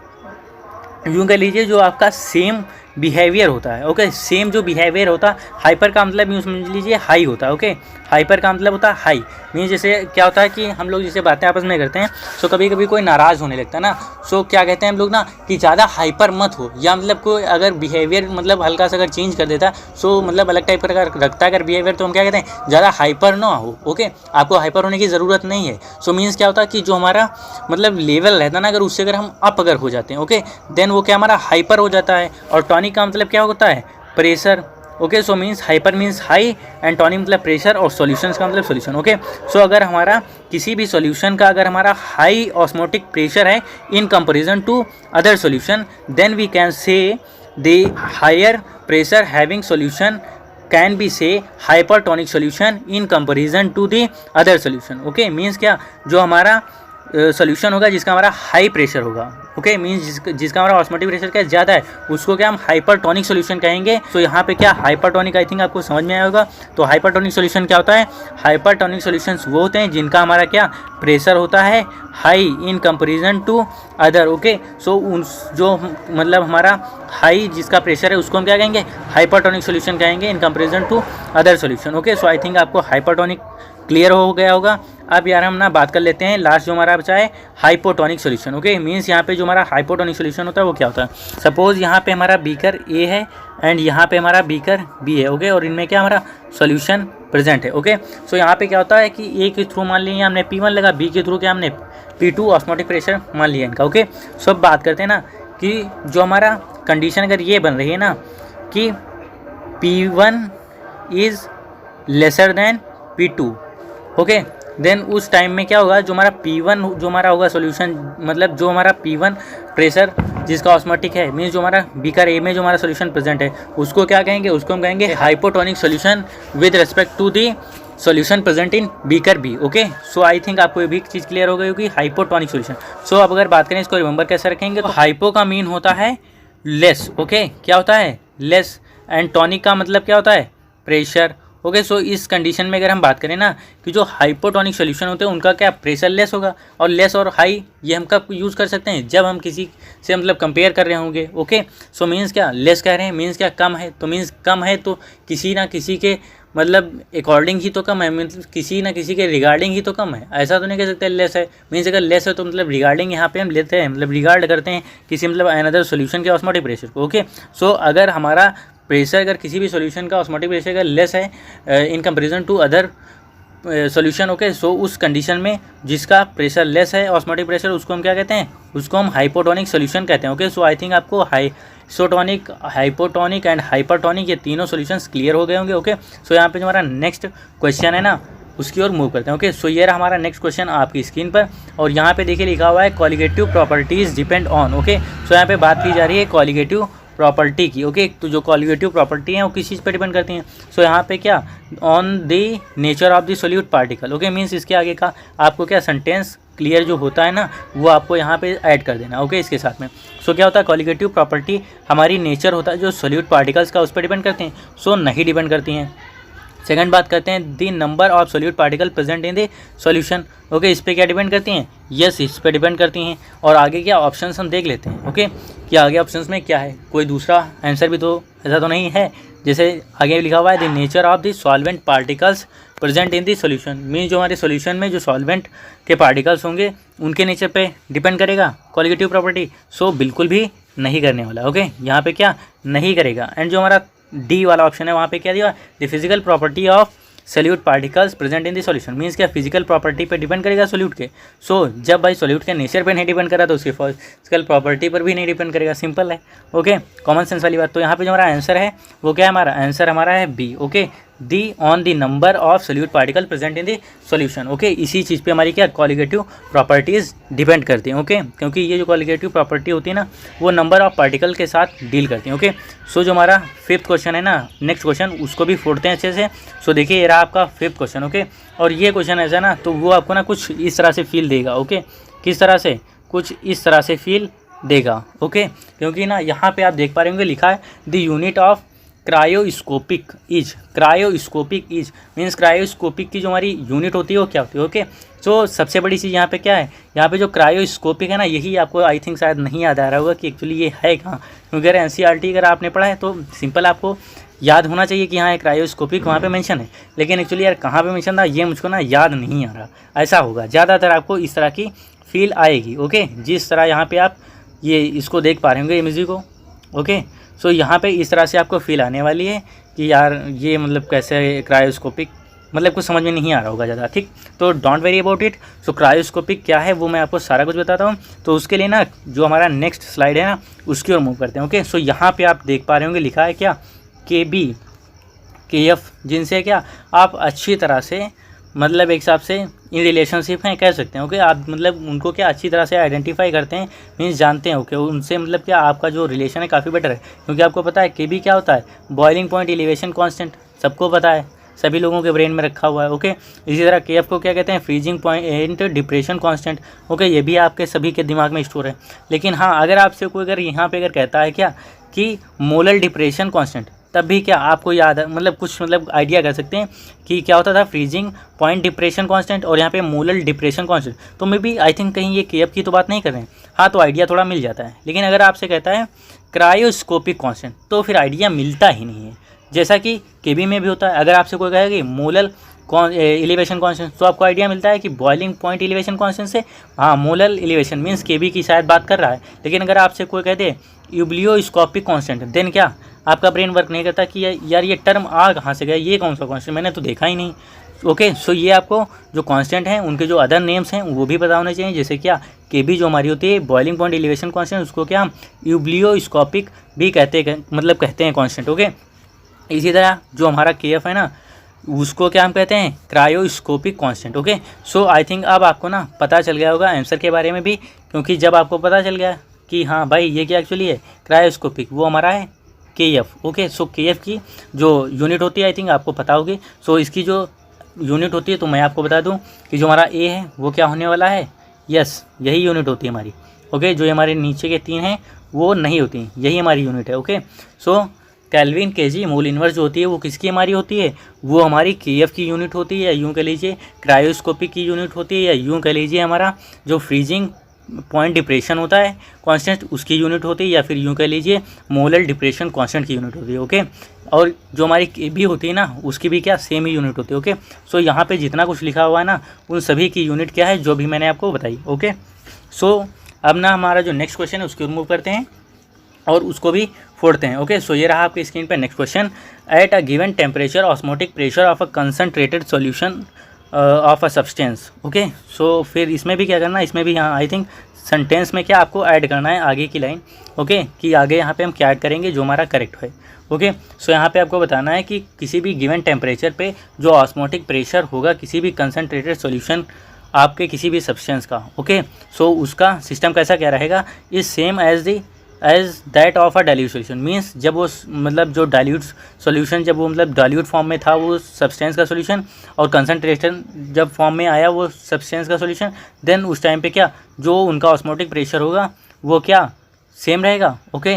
यूँ कह लीजिए जो आपका सेम बिहेवियर होता है। ओके, सेम जो बिहेवियर होता है, हाइपर का मतलब यूँ समझ लीजिए हाई होता है। ओके, हाइपर का मतलब होता है हाई, मीन्स जैसे क्या होता है कि हम लोग जैसे बातें आपस में करते हैं सो कभी कभी कोई नाराज़ होने लगता है ना, सो क्या कहते हैं हम लोग ना कि ज़्यादा हाइपर मत हो, या मतलब कोई अगर बिहेवियर मतलब हल्का सा अगर चेंज कर देता है सो मतलब अलग टाइप का रखता है अगर बिहेवियर, तो हम क्या कहते हैं, ज़्यादा हाइपर ना हो। ओके, आपको हाइपर होने की ज़रूरत नहीं है। सो मीन्स क्या होता है कि जो हमारा मतलब लेवल रहता है ना, अगर उससे अगर हम अप अगर हो जाते हैं, ओके, देन वो क्या हमारा हाइपर हो जाता है। और टॉनिक का मतलब क्या होता है, pressure. Okay, so means hyper means high and tonic मतलब प्रेशर, और सॉल्यूशंस का मतलब सॉल्यूशन। ओके, सो अगर हमारा किसी भी सॉल्यूशन का अगर हमारा हाई ऑस्मोटिक प्रेशर है in comparison to other solution, then we can say the higher pressure having solution can be say hypertonic solution in comparison to the other solution. Okay, means क्या, जो हमारा solution होगा जिसका हमारा high pressure होगा। Okay, means जिसका हमारा osmotic pressure क्या ज़्यादा है उसको क्या हम हाइपरटोनिक सॉल्यूशन कहेंगे। तो यहाँ पे क्या हाइपरटोनिक, आई थिंक आपको समझ में आया होगा। तो हाइपरटोनिक सॉल्यूशन क्या होता है, हाइपरटोनिक सॉल्यूशंस वो होते हैं जिनका हमारा क्या प्रेशर होता है high in comparison to other. Okay, so उन जो मतलब हमारा हाई जिसका प्रेशर है उसको हम क्या कहेंगे, हाइपरटोनिक सॉल्यूशन कहेंगे in comparison to other solution. Okay, so I think आपको हाइपरटोनिक क्लियर हो गया होगा। अब यार हम ना बात कर लेते हैं लास्ट जो हमारा बचा है हाइपोटोनिक सॉल्यूशन। ओके, मीन्स यहाँ पे जो हमारा हाइपोटोनिक सॉल्यूशन होता है वो क्या होता है। सपोज यहाँ पे हमारा बीकर ए है एंड यहाँ पे हमारा बीकर बी है। ओके, और इनमें क्या हमारा सॉल्यूशन प्रेजेंट है। ओके, सो यहाँ पे क्या होता है कि ए के थ्रू मान लिया हमने P1 लगा, बी के थ्रू क्या हमने P2 ऑस्मोटिक प्रेशर मान लिया इनका। ओके, सो अब बात करते हैं ना कि जो हमारा कंडीशन अगर ये बन रही है ना कि P1 is lesser than P2, okay, then उस टाइम में क्या होगा, जो हमारा P1 जो हमारा होगा सॉल्यूशन, मतलब जो हमारा P1 प्रेशर जिसका ऑस्मोटिक है, मीन्स जो हमारा बीकर ए में जो हमारा सॉल्यूशन प्रेजेंट है उसको क्या कहेंगे, उसको हम कहेंगे hypotonic solution with respect to the solution present in beaker B. Okay, so I think आपको ये भी चीज़ क्लियर हो गई होगी, हाइपोटोनिक सॉल्यूशन। सो अब अगर बात करें इसको रिमेंबर कैसे रखेंगे, तो हाइपो का मीन होता है लेस, ओके, क्या होता है लेस, एंड टॉनिक का मतलब क्या होता है प्रेशर। ओके, सो इस कंडीशन में अगर हम बात करें ना कि जो हाइपोटोनिक सॉल्यूशन होते हैं उनका क्या प्रेशर लेस होगा, और लेस और हाई ये हम कब यूज़ कर सकते हैं, जब हम किसी से मतलब कंपेयर कर रहे होंगे। ओके, सो मीन्स क्या लेस कह रहे हैं, मीन्स क्या कम है, तो मीन्स कम है तो किसी ना किसी के मतलब अकॉर्डिंग ही तो कम है, मतलब किसी ना किसी के रिगार्डिंग ही तो कम है, ऐसा तो नहीं कह सकते लेस है। मीन्स अगर लेस है तो मतलब रिगार्डिंग यहाँ पे हम लेते हैं, मतलब रिगार्ड करते हैं किसी मतलब अनदर सॉल्यूशन के ऑस्मोटिक प्रेशर को। ओके, सो अगर हमारा प्रेशर अगर किसी भी सॉल्यूशन का ऑस्मोटिक प्रेशर अगर लेस है in comparison to other solution, okay, so उस कंडीशन में जिसका प्रेशर लेस है ऑस्मोटिक प्रेशर, उसको हम क्या कहते हैं, उसको हम हाइपोटोनिक सॉल्यूशन कहते हैं। ओके, सो आई थिंक आपको हाइसोटोनिक, हाइपोटोनिक एंड हाइपरटोनिक ये तीनों सॉल्यूशंस क्लियर हो गए होंगे। ओके, सो यहाँ पे जो हमारा नेक्स्ट क्वेश्चन है ना उसकी ओर मूव करते हैं। ओके, सो ये रहा हमारा नेक्स्ट क्वेश्चन आपकी स्क्रीन पर, और यहाँ पे देखिए लिखा हुआ है colligative properties depend on. Okay, so यहाँ पे बात की जा रही है कॉलिगेटिव प्रॉपर्टी की। ओके, तो जो कॉलिगेटिव प्रॉपर्टी हैं वो किस चीज़ पर डिपेंड करती हैं, सो यहाँ पे क्या on the nature of the solute particle. Okay, means इसके आगे का आपको क्या सेंटेंस क्लियर जो होता है ना वो आपको यहाँ पे ऐड कर देना। ओके, इसके साथ में सो क्या होता है कॉलिगेटिव प्रॉपर्टी हमारी नेचर होता है जो सोल्यूट पार्टिकल्स का उस पर डिपेंड करते हैं, सो नहीं डिपेंड करती हैं। सेकंड बात करते हैं the number of solute particle present in the solution. Okay, इस पे क्या डिपेंड करती हैं, यस इस पे डिपेंड करती हैं। और आगे क्या ऑप्शंस हम देख लेते हैं। ओके, कि आगे ऑप्शंस में क्या है, कोई दूसरा आंसर भी तो ऐसा तो नहीं है, जैसे आगे लिखा हुआ है the nature of the solvent particles present in the solution, mean जो हमारे सॉल्यूशन में जो सॉल्वेंट के पार्टिकल्स होंगे उनके नेचर पे डिपेंड करेगा कॉलिगेटिव प्रॉपर्टी, सो बिल्कुल भी नहीं करने वाला। ओके, यहाँ पे क्या नहीं करेगा। एंड जो हमारा डी वाला ऑप्शन है वहाँ पे क्या दिया, the physical property of solute particles present in the solution, means क्या फिजिकल प्रॉपर्टी पे डिपेंड करेगा सोल्यूट के। सो जब भाई सोल्यूट के नेचर पे नहीं डिपेंड करा तो उसकी फिजिकल प्रॉपर्टी पर भी नहीं डिपेंड करेगा, सिंपल है। ओके, कॉमन सेंस वाली बात। तो यहाँ पे जो हमारा आंसर है वो क्या है, हमारा आंसर हमारा है B. Okay, the on the number of solute particle present in the solution. Okay, इसी चीज़ पे हमारी क्या कॉलिगेटिव प्रॉपर्टीज़ डिपेंड करती हैं। ओके, क्योंकि ये जो कॉलिगेटिव प्रॉपर्टी होती है ना वो नंबर ऑफ पार्टिकल के साथ डील करती हैं। ओके, सो जो हमारा फिफ्थ क्वेश्चन है ना, नेक्स्ट क्वेश्चन उसको भी फोड़ते हैं अच्छे से। सो देखिए ये रहा आपका फिफ्थ क्वेश्चन। ओके, और ये क्वेश्चन ऐसा ना तो वो आपको ना कुछ इस तरह से फील देगा। ओके, किस तरह से, कुछ इस तरह से फील देगा। ओके, क्योंकि ना यहाँ पे आप देख पा रहे होंगे लिखा है the unit of cryoscopic is, cryoscopic is means cryoscopic की जो हमारी यूनिट होती है वो क्या होती है। ओके, सो सबसे बड़ी चीज़ यहाँ पे क्या है, यहाँ पे जो क्रायोस्कोपिक है ना यही आपको आई थिंक शायद नहीं याद आ रहा होगा कि एक्चुअली ये है कहाँ, क्योंकि अगर एनसीईआरटी अगर आपने पढ़ा है तो सिंपल आपको याद होना चाहिए कि हाँ एक क्रायोस्कोपिक वहाँ पे मेंशन है, लेकिन एक्चुअली यार कहाँ पे मेंशन था ये मुझको ना याद नहीं आ रहा। ऐसा होगा, ज़्यादातर आपको इस तरह की फील आएगी। ओके, जिस तरह यहाँ पे आप ये इसको देख पा रहे होंगे इमेज को। ओके, सो यहाँ पे इस तरह से आपको फील आने वाली है कि यार ये मतलब कैसे क्रायोस्कोपिक, मतलब कुछ समझ में नहीं आ रहा होगा ज़्यादा, ठीक। तो don't very about it. So cryoscopic क्या है वो मैं आपको सारा कुछ बताता हूँ। तो उसके लिए ना जो हमारा नेक्स्ट स्लाइड है ना उसकी ओर मूव करते हैं। ओके, सो यहाँ पे आप देख पा रहे होंगे लिखा है क्या KB KF, जिनसे क्या आप अच्छी तरह से मतलब एक हिसाब से इन रिलेशनशिप हैं कह सकते हैं। ओके, आप मतलब उनको क्या अच्छी तरह से आइडेंटिफाई करते हैं, मीन्स जानते हैं। ओके, उनसे मतलब क्या आपका जो रिलेशन है काफ़ी बेटर है, क्योंकि आपको पता है KB क्या होता है, बॉइलिंग पॉइंट एलिवेशन कांस्टेंट, सबको पता है, सभी लोगों के ब्रेन में रखा हुआ है। ओके, इसी तरह KF को क्या कहते हैं, freezing point depression constant. Okay, ये भी आपके सभी के दिमाग में स्टोर है। लेकिन हाँ अगर आपसे कोई अगर यहाँ पे अगर कहता है क्या कि मोलर डिप्रेशन कांस्टेंट, तब भी क्या आपको याद है, मतलब कुछ मतलब आइडिया कर सकते हैं कि क्या होता था, फ्रीजिंग पॉइंट डिप्रेशन कांस्टेंट और यहाँ पे मोलर डिप्रेशन कांस्टेंट। तो मे बी आई थिंक कहीं ये KF की तो बात नहीं कर रहे हैं, हाँ तो आइडिया थोड़ा मिल जाता है। लेकिन अगर आपसे कहता है क्रायोस्कोपिक कांस्टेंट तो फिर आइडिया मिलता ही नहीं है, जैसा कि KB में भी होता है। अगर आपसे कोई कहेगा कि मोलर एलिवेशन कांस्टेंट तो आपको आइडिया मिलता है कि बॉइलिंग पॉइंट एलिवेशन कांस्टेंट से हाँ मोलर एलिवेशन मीन्स KB की शायद बात कर रहा है। लेकिन अगर आपसे कोई कहते यूब्लियोस्कोपिक कांस्टेंट देन क्या आपका ब्रेन वर्क नहीं करता कि यार ये टर्म आ कहाँ से गया, ये कौन सा कांस्टेंट, मैंने तो देखा ही नहीं। ओके, सो ये आपको जो कांस्टेंट हैं उनके जो अदर नेम्स हैं वो भी पता होने चाहिए, जैसे क्या KB जो हमारी होती है बॉइलिंग पॉइंट एलिवेशन कांस्टेंट, उसको क्या हम यूब्लियोस्कोपिक भी कहते हैं कांस्टेंट। ओके, इसी तरह जो हमारा KF है ना उसको क्या हम कहते हैं cryoscopic constant. Okay, so I think अब आपको ना पता चल गया होगा आंसर के बारे में भी, क्योंकि जब आपको पता चल गया कि हाँ भाई ये क्या एक्चुअली है क्रायोस्कोपिक, वो हमारा है KF। ओके, सो KF की जो यूनिट होती है आई थिंक आपको पता होगी। सो इसकी जो यूनिट होती है तो मैं आपको बता दूं कि जो हमारा A है वो क्या होने वाला है, यस यही यूनिट होती है हमारी। ओके, जो हमारे नीचे के 3 हैं वो नहीं होती, यही हमारी यूनिट है। ओके, सो केल्विन केजी मोल इनवर्स जो होती है वो किसकी हमारी होती है, वो हमारी KF की यूनिट होती है, या यूँ कह लीजिए क्रायोस्कोपिक की यूनिट होती है, या यूँ कह लीजिए हमारा जो फ्रीजिंग पॉइंट डिप्रेशन होता है कांस्टेंट उसकी यूनिट होती है, या फिर यूँ कह लीजिए मोलर डिप्रेशन कांस्टेंट की यूनिट होती है। ओके, और जो हमारी KB होती है ना उसकी भी क्या सेम ही यूनिट होती है। ओके, सो यहाँ पे जितना कुछ लिखा हुआ है ना उन सभी की यूनिट क्या है जो भी मैंने आपको बताई। ओके, सो अब ना हमारा जो नेक्स्ट क्वेश्चन है उसको रिमूव करते हैं और उसको भी फोड़ते हैं। ओके, सो ये रहा आपकी स्क्रीन पर next question. At a given temperature osmotic pressure of a concentrated solution of a substance. Okay, so फिर इसमें भी क्या करना है, इसमें भी यहाँ आई थिंक सेंटेंस में क्या आपको ऐड करना है आगे की लाइन। ओके, कि आगे यहाँ पे हम क्या ऐड करेंगे जो हमारा करेक्ट है। ओके, सो यहाँ पे आपको बताना है कि किसी भी गिवन टेम्परेचर पे जो ऑस्मोटिक प्रेशर होगा किसी भी कंसनट्रेटेड सॉल्यूशन आपके किसी भी सब्सटेंस का। ओके, सो उसका सिस्टम कैसा क्या रहेगा, is same as that of a dilute solution. Means जब वो मतलब जो डाइल्यूट सॉल्यूशन जब वो मतलब डाइल्यूट फॉर्म में था वो सब्सटेंस का सॉल्यूशन, और कंसनट्रेशन जब फॉर्म में आया वो सब्सटेंस का सॉल्यूशन, देन उस टाइम पे क्या जो उनका ऑस्मोटिक प्रेशर होगा वो क्या सेम रहेगा। ओके,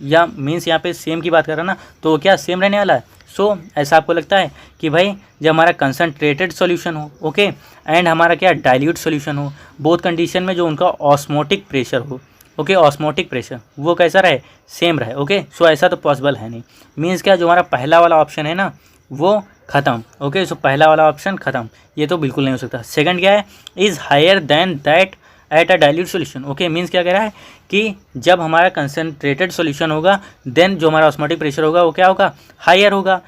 या मीन्स यहाँ पे सेम की बात कर रहा ना तो क्या सेम रहने वाला है। सो ऐसा आपको लगता है कि भाई जब हमारा कंसनट्रेटेड सॉल्यूशन हो, ओके, एंड हमारा क्या डाइल्यूट सॉल्यूशन हो, बोथ कंडीशन में जो उनका ऑस्मोटिक प्रेशर हो, ओके, ऑस्मोटिक प्रेशर वो कैसा रहे, सेम रहे। ओके, सो ऐसा तो पॉसिबल है नहीं। मीन्स क्या जो हमारा पहला वाला ऑप्शन है ना वो ख़त्म। ओके, सो पहला वाला ऑप्शन ख़त्म, ये तो बिल्कुल नहीं हो सकता। सेकंड क्या है, is higher than that at a dilute solution. Okay, means क्या कह रहा है कि जब हमारा कंसनट्रेटेड सॉल्यूशन होगा देन जो हमारा ऑस्मोटिक प्रेशर होगा वो क्या होगा, हायर होगा।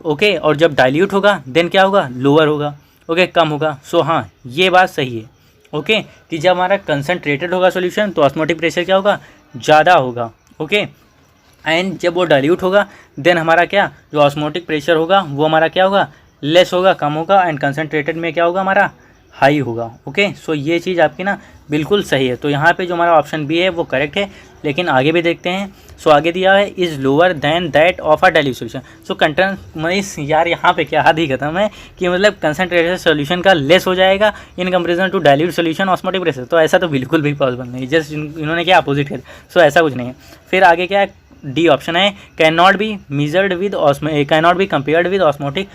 ओके, और जब डाइल्यूट होगा देन क्या होगा, लोअर होगा। ओके, कम होगा। सो हाँ ये बात सही है। ओके, कि जब हमारा कंसनट्रेटेड होगा सॉल्यूशन तो ऑस्मोटिक प्रेशर क्या होगा, ज़्यादा होगा। ओके, एंड जब वो डाइल्यूट होगा देन हमारा क्या जो ऑस्मोटिक प्रेशर होगा वो हमारा क्या होगा, लेस होगा, कम होगा, एंड कंसनट्रेटेड में क्या होगा हमारा हाई होगा। ओके, सो ये चीज़ आपकी ना बिल्कुल सही है। तो यहाँ पे जो हमारा ऑप्शन बी है वो करेक्ट है, लेकिन आगे भी देखते हैं। सो आगे दिया है is lower than that of a dilute solution. So content यार यहाँ पे क्या हाथ ही खत्म है कि मतलब कंसनट्रेटेड सॉल्यूशन का लेस हो जाएगा in comparison to dilute solution osmotic pressure. तो ऐसा तो बिल्कुल भी पॉसिबल नहीं, जस्ट इन्होंने क्या अपोजिट कर। सो ऐसा कुछ नहीं है। फिर आगे क्या है, डी ऑप्शन है can not be measured with can not be compared with osmotic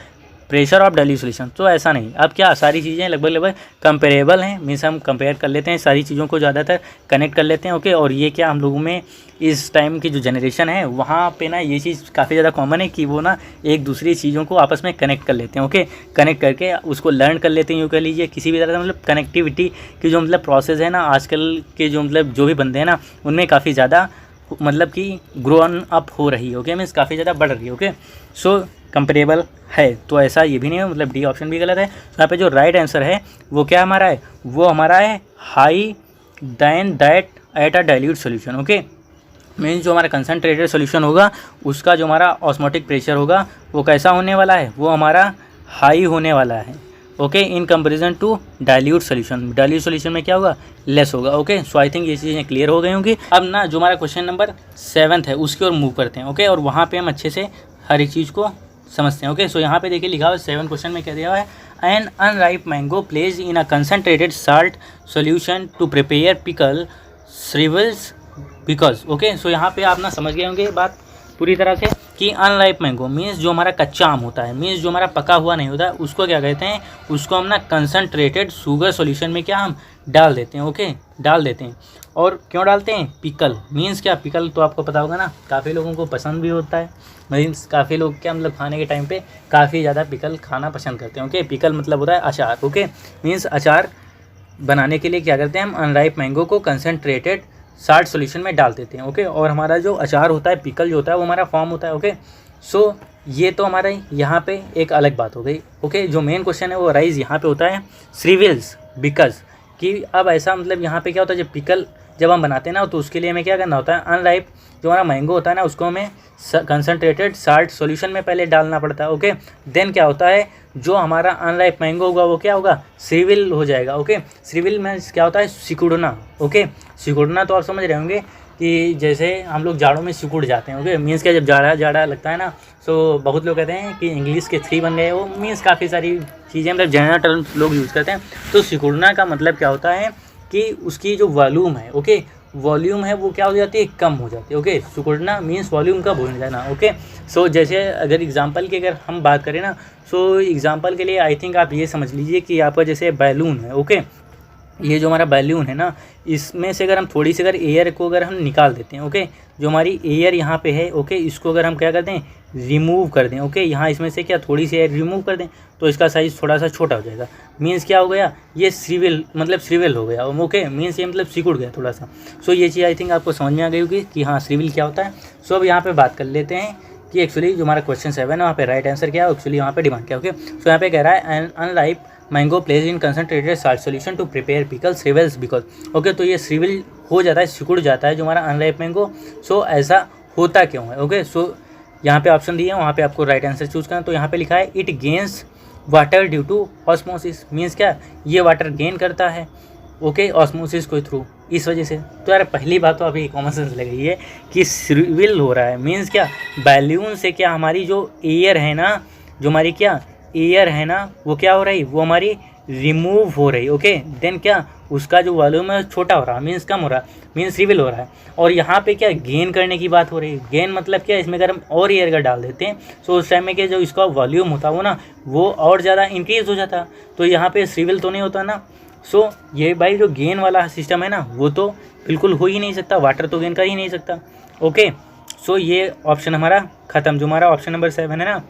pressure of dilute solution. तो ऐसा नहीं। अब क्या सारी चीज़ें लगभग कंपेरेबल हैं, मीन्स हम कंपेयर कर लेते हैं सारी चीज़ों को, ज़्यादातर कनेक्ट कर लेते हैं। ओके, और ये क्या हम लोगों में इस टाइम की जो जनरेशन है वहाँ पे ना ये चीज़ काफ़ी ज़्यादा कॉमन है कि वो ना एक दूसरी चीज़ों को आपस में कनेक्ट कर लेते हैं। ओके, कनेक्ट करके उसको लर्न कर लेते हैं, यूँ कह लीजिए किसी भी तरह से मतलब कनेक्टिविटी की जो मतलब प्रोसेस है ना आजकल के जो मतलब जो भी बंदे हैं ना उनमें काफ़ी ज़्यादा मतलब कि ग्रोन अप हो रही है। ओके, मीन्स काफ़ी ज़्यादा बढ़ रही है। ओके, सो कंपेरेबल है। तो ऐसा ये भी नहीं है, मतलब डी ऑप्शन भी गलत है। तो यहाँ पे जो राइट आंसर है वो क्या हमारा है, वो हमारा है high than that at a dilute solution. Okay, means जो हमारा कंसनट्रेटेड सॉल्यूशन होगा उसका जो हमारा ऑस्मोटिक प्रेशर होगा वो कैसा होने वाला है, वो हमारा हाई होने वाला है। Okay, in comparison to dilute solution. Dilute solution में क्या होगा, लेस होगा। ओके, सो आई थिंक ये चीज़ें क्लियर हो गई होंगी। अब ना जो हमारा क्वेश्चन नंबर 7 है उसकी ओर मूव करते हैं। ओके, और वहाँ पे हम अच्छे से हर एक चीज़ को समझते हैं। ओके, सो यहाँ पे देखिए लिखा हुआ है 7 क्वेश्चन में क्या दिया हुआ है, an unripe mango place in a concentrated salt solution to prepare pickle shrivels because. Okay, so यहाँ पे आप ना समझ गए होंगे बात पूरी तरह से कि अनराइप मैंगो मीन्स जो हमारा कच्चा आम होता है, मीन्स जो हमारा पका हुआ नहीं होता है, उसको क्या कहते हैं, उसको हम ना कंसनट्रेटेड शुगर सॉल्यूशन में क्या हम डाल देते हैं। ओके, डाल देते हैं। और क्यों डालते हैं, पिकल मीन्स क्या, पिकल तो आपको पता होगा ना काफ़ी लोगों को पसंद भी होता है, मीन्स काफ़ी लोग क्या मतलब खाने के टाइम पे काफ़ी ज़्यादा पिकल खाना पसंद करते हैं। ओके, पिकल मतलब होता है अचार। ओके, मीन्स अचार बनाने के लिए क्या करते हैं हम, अनराइप मैंगो को कंसनट्रेटेड साल्ट सॉल्यूशन में डाल देते हैं। ओके, और हमारा जो अचार होता है, पिकल जो होता है, वो हमारा फॉर्म होता है। ओके, सो ये तो हमारा यहाँ पे एक अलग बात हो गई। ओके, जो मेन क्वेश्चन है वो राइज यहाँ पे होता है श्रीविल्स बिकज, कि अब ऐसा मतलब यहाँ पे क्या होता है, जब पिकल जब हम बनाते हैं ना, तो उसके लिए हमें क्या करना होता है, अनराइप जो हमारा मैंगो होता है ना, उसको हमें कंसनट्रेटेड साल्ट सॉल्यूशन में पहले डालना पड़ता है। ओके, देन क्या होता है, जो हमारा अनराइप मैंगो होगा वो क्या होगा, श्रीविल हो जाएगा। ओके, श्रीविल में क्या होता है, सिकुड़ना। ओके, सिकुड़ना तो आप समझ रहे होंगे कि जैसे हम लोग जाड़ों में सिकुड़ जाते हैं। ओके, मीन्स क्या, जब जाड़ा लगता है ना, सो बहुत लोग कहते हैं कि इंग्लिश के 3 बन गए, वो मीन्स काफ़ी सारी चीज़ें मतलब जनरल टर्म्स लोग यूज़ करते हैं। तो सिकुड़ना का मतलब क्या होता है कि उसकी जो वॉल्यूम है, ओके, वॉल्यूम है वो क्या हो जाती है, कम हो जाती है। ओके, सिकुड़ना मीन्स वॉल्यूम का भूल जाना। ओके, सो जैसे अगर एग्जांपल की अगर हम बात करें ना, सो एग्जांपल के लिए आई थिंक आप ये समझ लीजिए कि आपका जैसे बैलून है। ओके, ये जो हमारा बैलून है ना, इसमें से अगर हम थोड़ी सी अगर एयर को अगर हम निकाल देते हैं, ओके, जो हमारी एयर यहाँ पे है, ओके, इसको अगर हम क्या करते हैं, रिमूव कर दें। ओके, यहाँ इसमें से क्या थोड़ी सी एयर रिमूव कर दें, तो इसका साइज़ थोड़ा सा छोटा हो जाएगा। मीन्स क्या हो गया, ये श्रीविल मतलब श्रीविल हो गया। ओके, मीन्स ये मतलब सिकुड़ गया थोड़ा सा। सो ये चीज़ आई थिंक आपको समझ में आ गई होगी कि हाँ श्रीविल क्या होता है। सो अब यहाँ पे बात कर लेते हैं कि एक्चुअली जो हमारा क्वेश्चन 7 है वहाँ पे राइट आंसर क्या है, एक्चुअली वहाँ पे डिमांड क्या है। ओके, सो यहाँ पे कह रहा है unripe mango place in concentrated salt solution to prepare pickle shrivels because. Okay, तो ये श्रीविल हो जाता है, सिकुड़ जाता है जो हमारा अनराइप मैंगो। सो ऐसा होता क्यों है। ओके, सो यहाँ पे ऑप्शन दिए हैं, वहाँ पे आपको राइट आंसर चूज़ करना। तो यहाँ पे लिखा है it gains water due to osmosis, means क्या, ये वाटर गेन करता है। ओके, ऑस्मोसिस के थ्रू, इस वजह से। तो यार पहली बात तो अभी कॉमन सेंस लग रही है कि श्रीविल हो रहा है, मीन्स क्या, बैलून से क्या हमारी जो एयर है ना, जो हमारी क्या एयर है ना, वो क्या हो रही, वो हमारी रिमूव हो रही। ओके, देन क्या, उसका जो वॉल्यूम है छोटा हो रहा है, मीन्स कम हो रहा है, मीन्स रिविल हो रहा है। और यहाँ पे क्या गेन करने की बात हो रही है। गेन मतलब क्या, इसमें अगर हम और एयर का डाल देते हैं, तो उस टाइम में क्या, जो इसका वॉल्यूम होता है वो ना, वो और ज़्यादा इंक्रीज़ हो जाता। तो यहाँ पे रिविल तो नहीं होता ना। सो ये भाई जो गेन वाला सिस्टम है ना, वो तो बिल्कुल हो ही नहीं सकता, वाटर तो गेन कर ही नहीं सकता। ओके, सो ये ऑप्शन हमारा ख़त्म, जो हमारा ऑप्शन नंबर 7 है ना,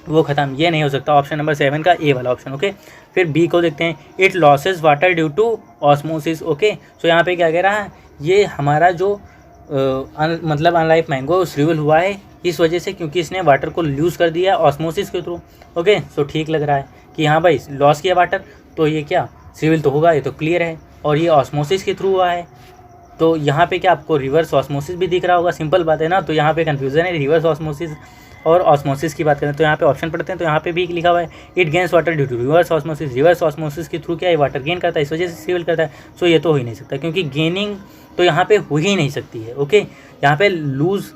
वो ख़त्म, ये नहीं हो सकता ऑप्शन नंबर 7 का ए वाला ऑप्शन। ओके, फिर बी को देखते हैं, it loses water due to osmosis. Okay, so यहाँ पे क्या कह रहा है, ये हमारा जो मतलब अनराइप मैंगो श्रीविल हुआ है इस वजह से, क्योंकि इसने वाटर को लूज़ कर दिया ऑस्मोसिस के थ्रू। ओके, सो ठीक लग रहा है कि हाँ भाई लॉस किया वाटर, तो ये क्या श्रीविल तो होगा, ये तो क्लियर है। और ये ऑस्मोसिस के थ्रू हुआ है, तो यहाँ पे क्या आपको रिवर्स ऑस्मोसिस भी दिख रहा होगा, सिंपल बात है ना। तो यहाँ पे कन्फ्यूज़न है, रिवर्स ऑस्मोसिस और ऑस्मोसिस की बात करें तो यहाँ पे ऑप्शन पढ़ते हैं, तो यहाँ पे भी लिखा हुआ है it gains water due to reverse osmosis. Reverse osmosis के थ्रू क्या है, वाटर गेन करता है, इस वजह से श्रीविल करता है। सो ये तो हो ही नहीं सकता, क्योंकि गेनिंग तो यहाँ पे हो ही नहीं सकती है। ओके, यहाँ पे लूज़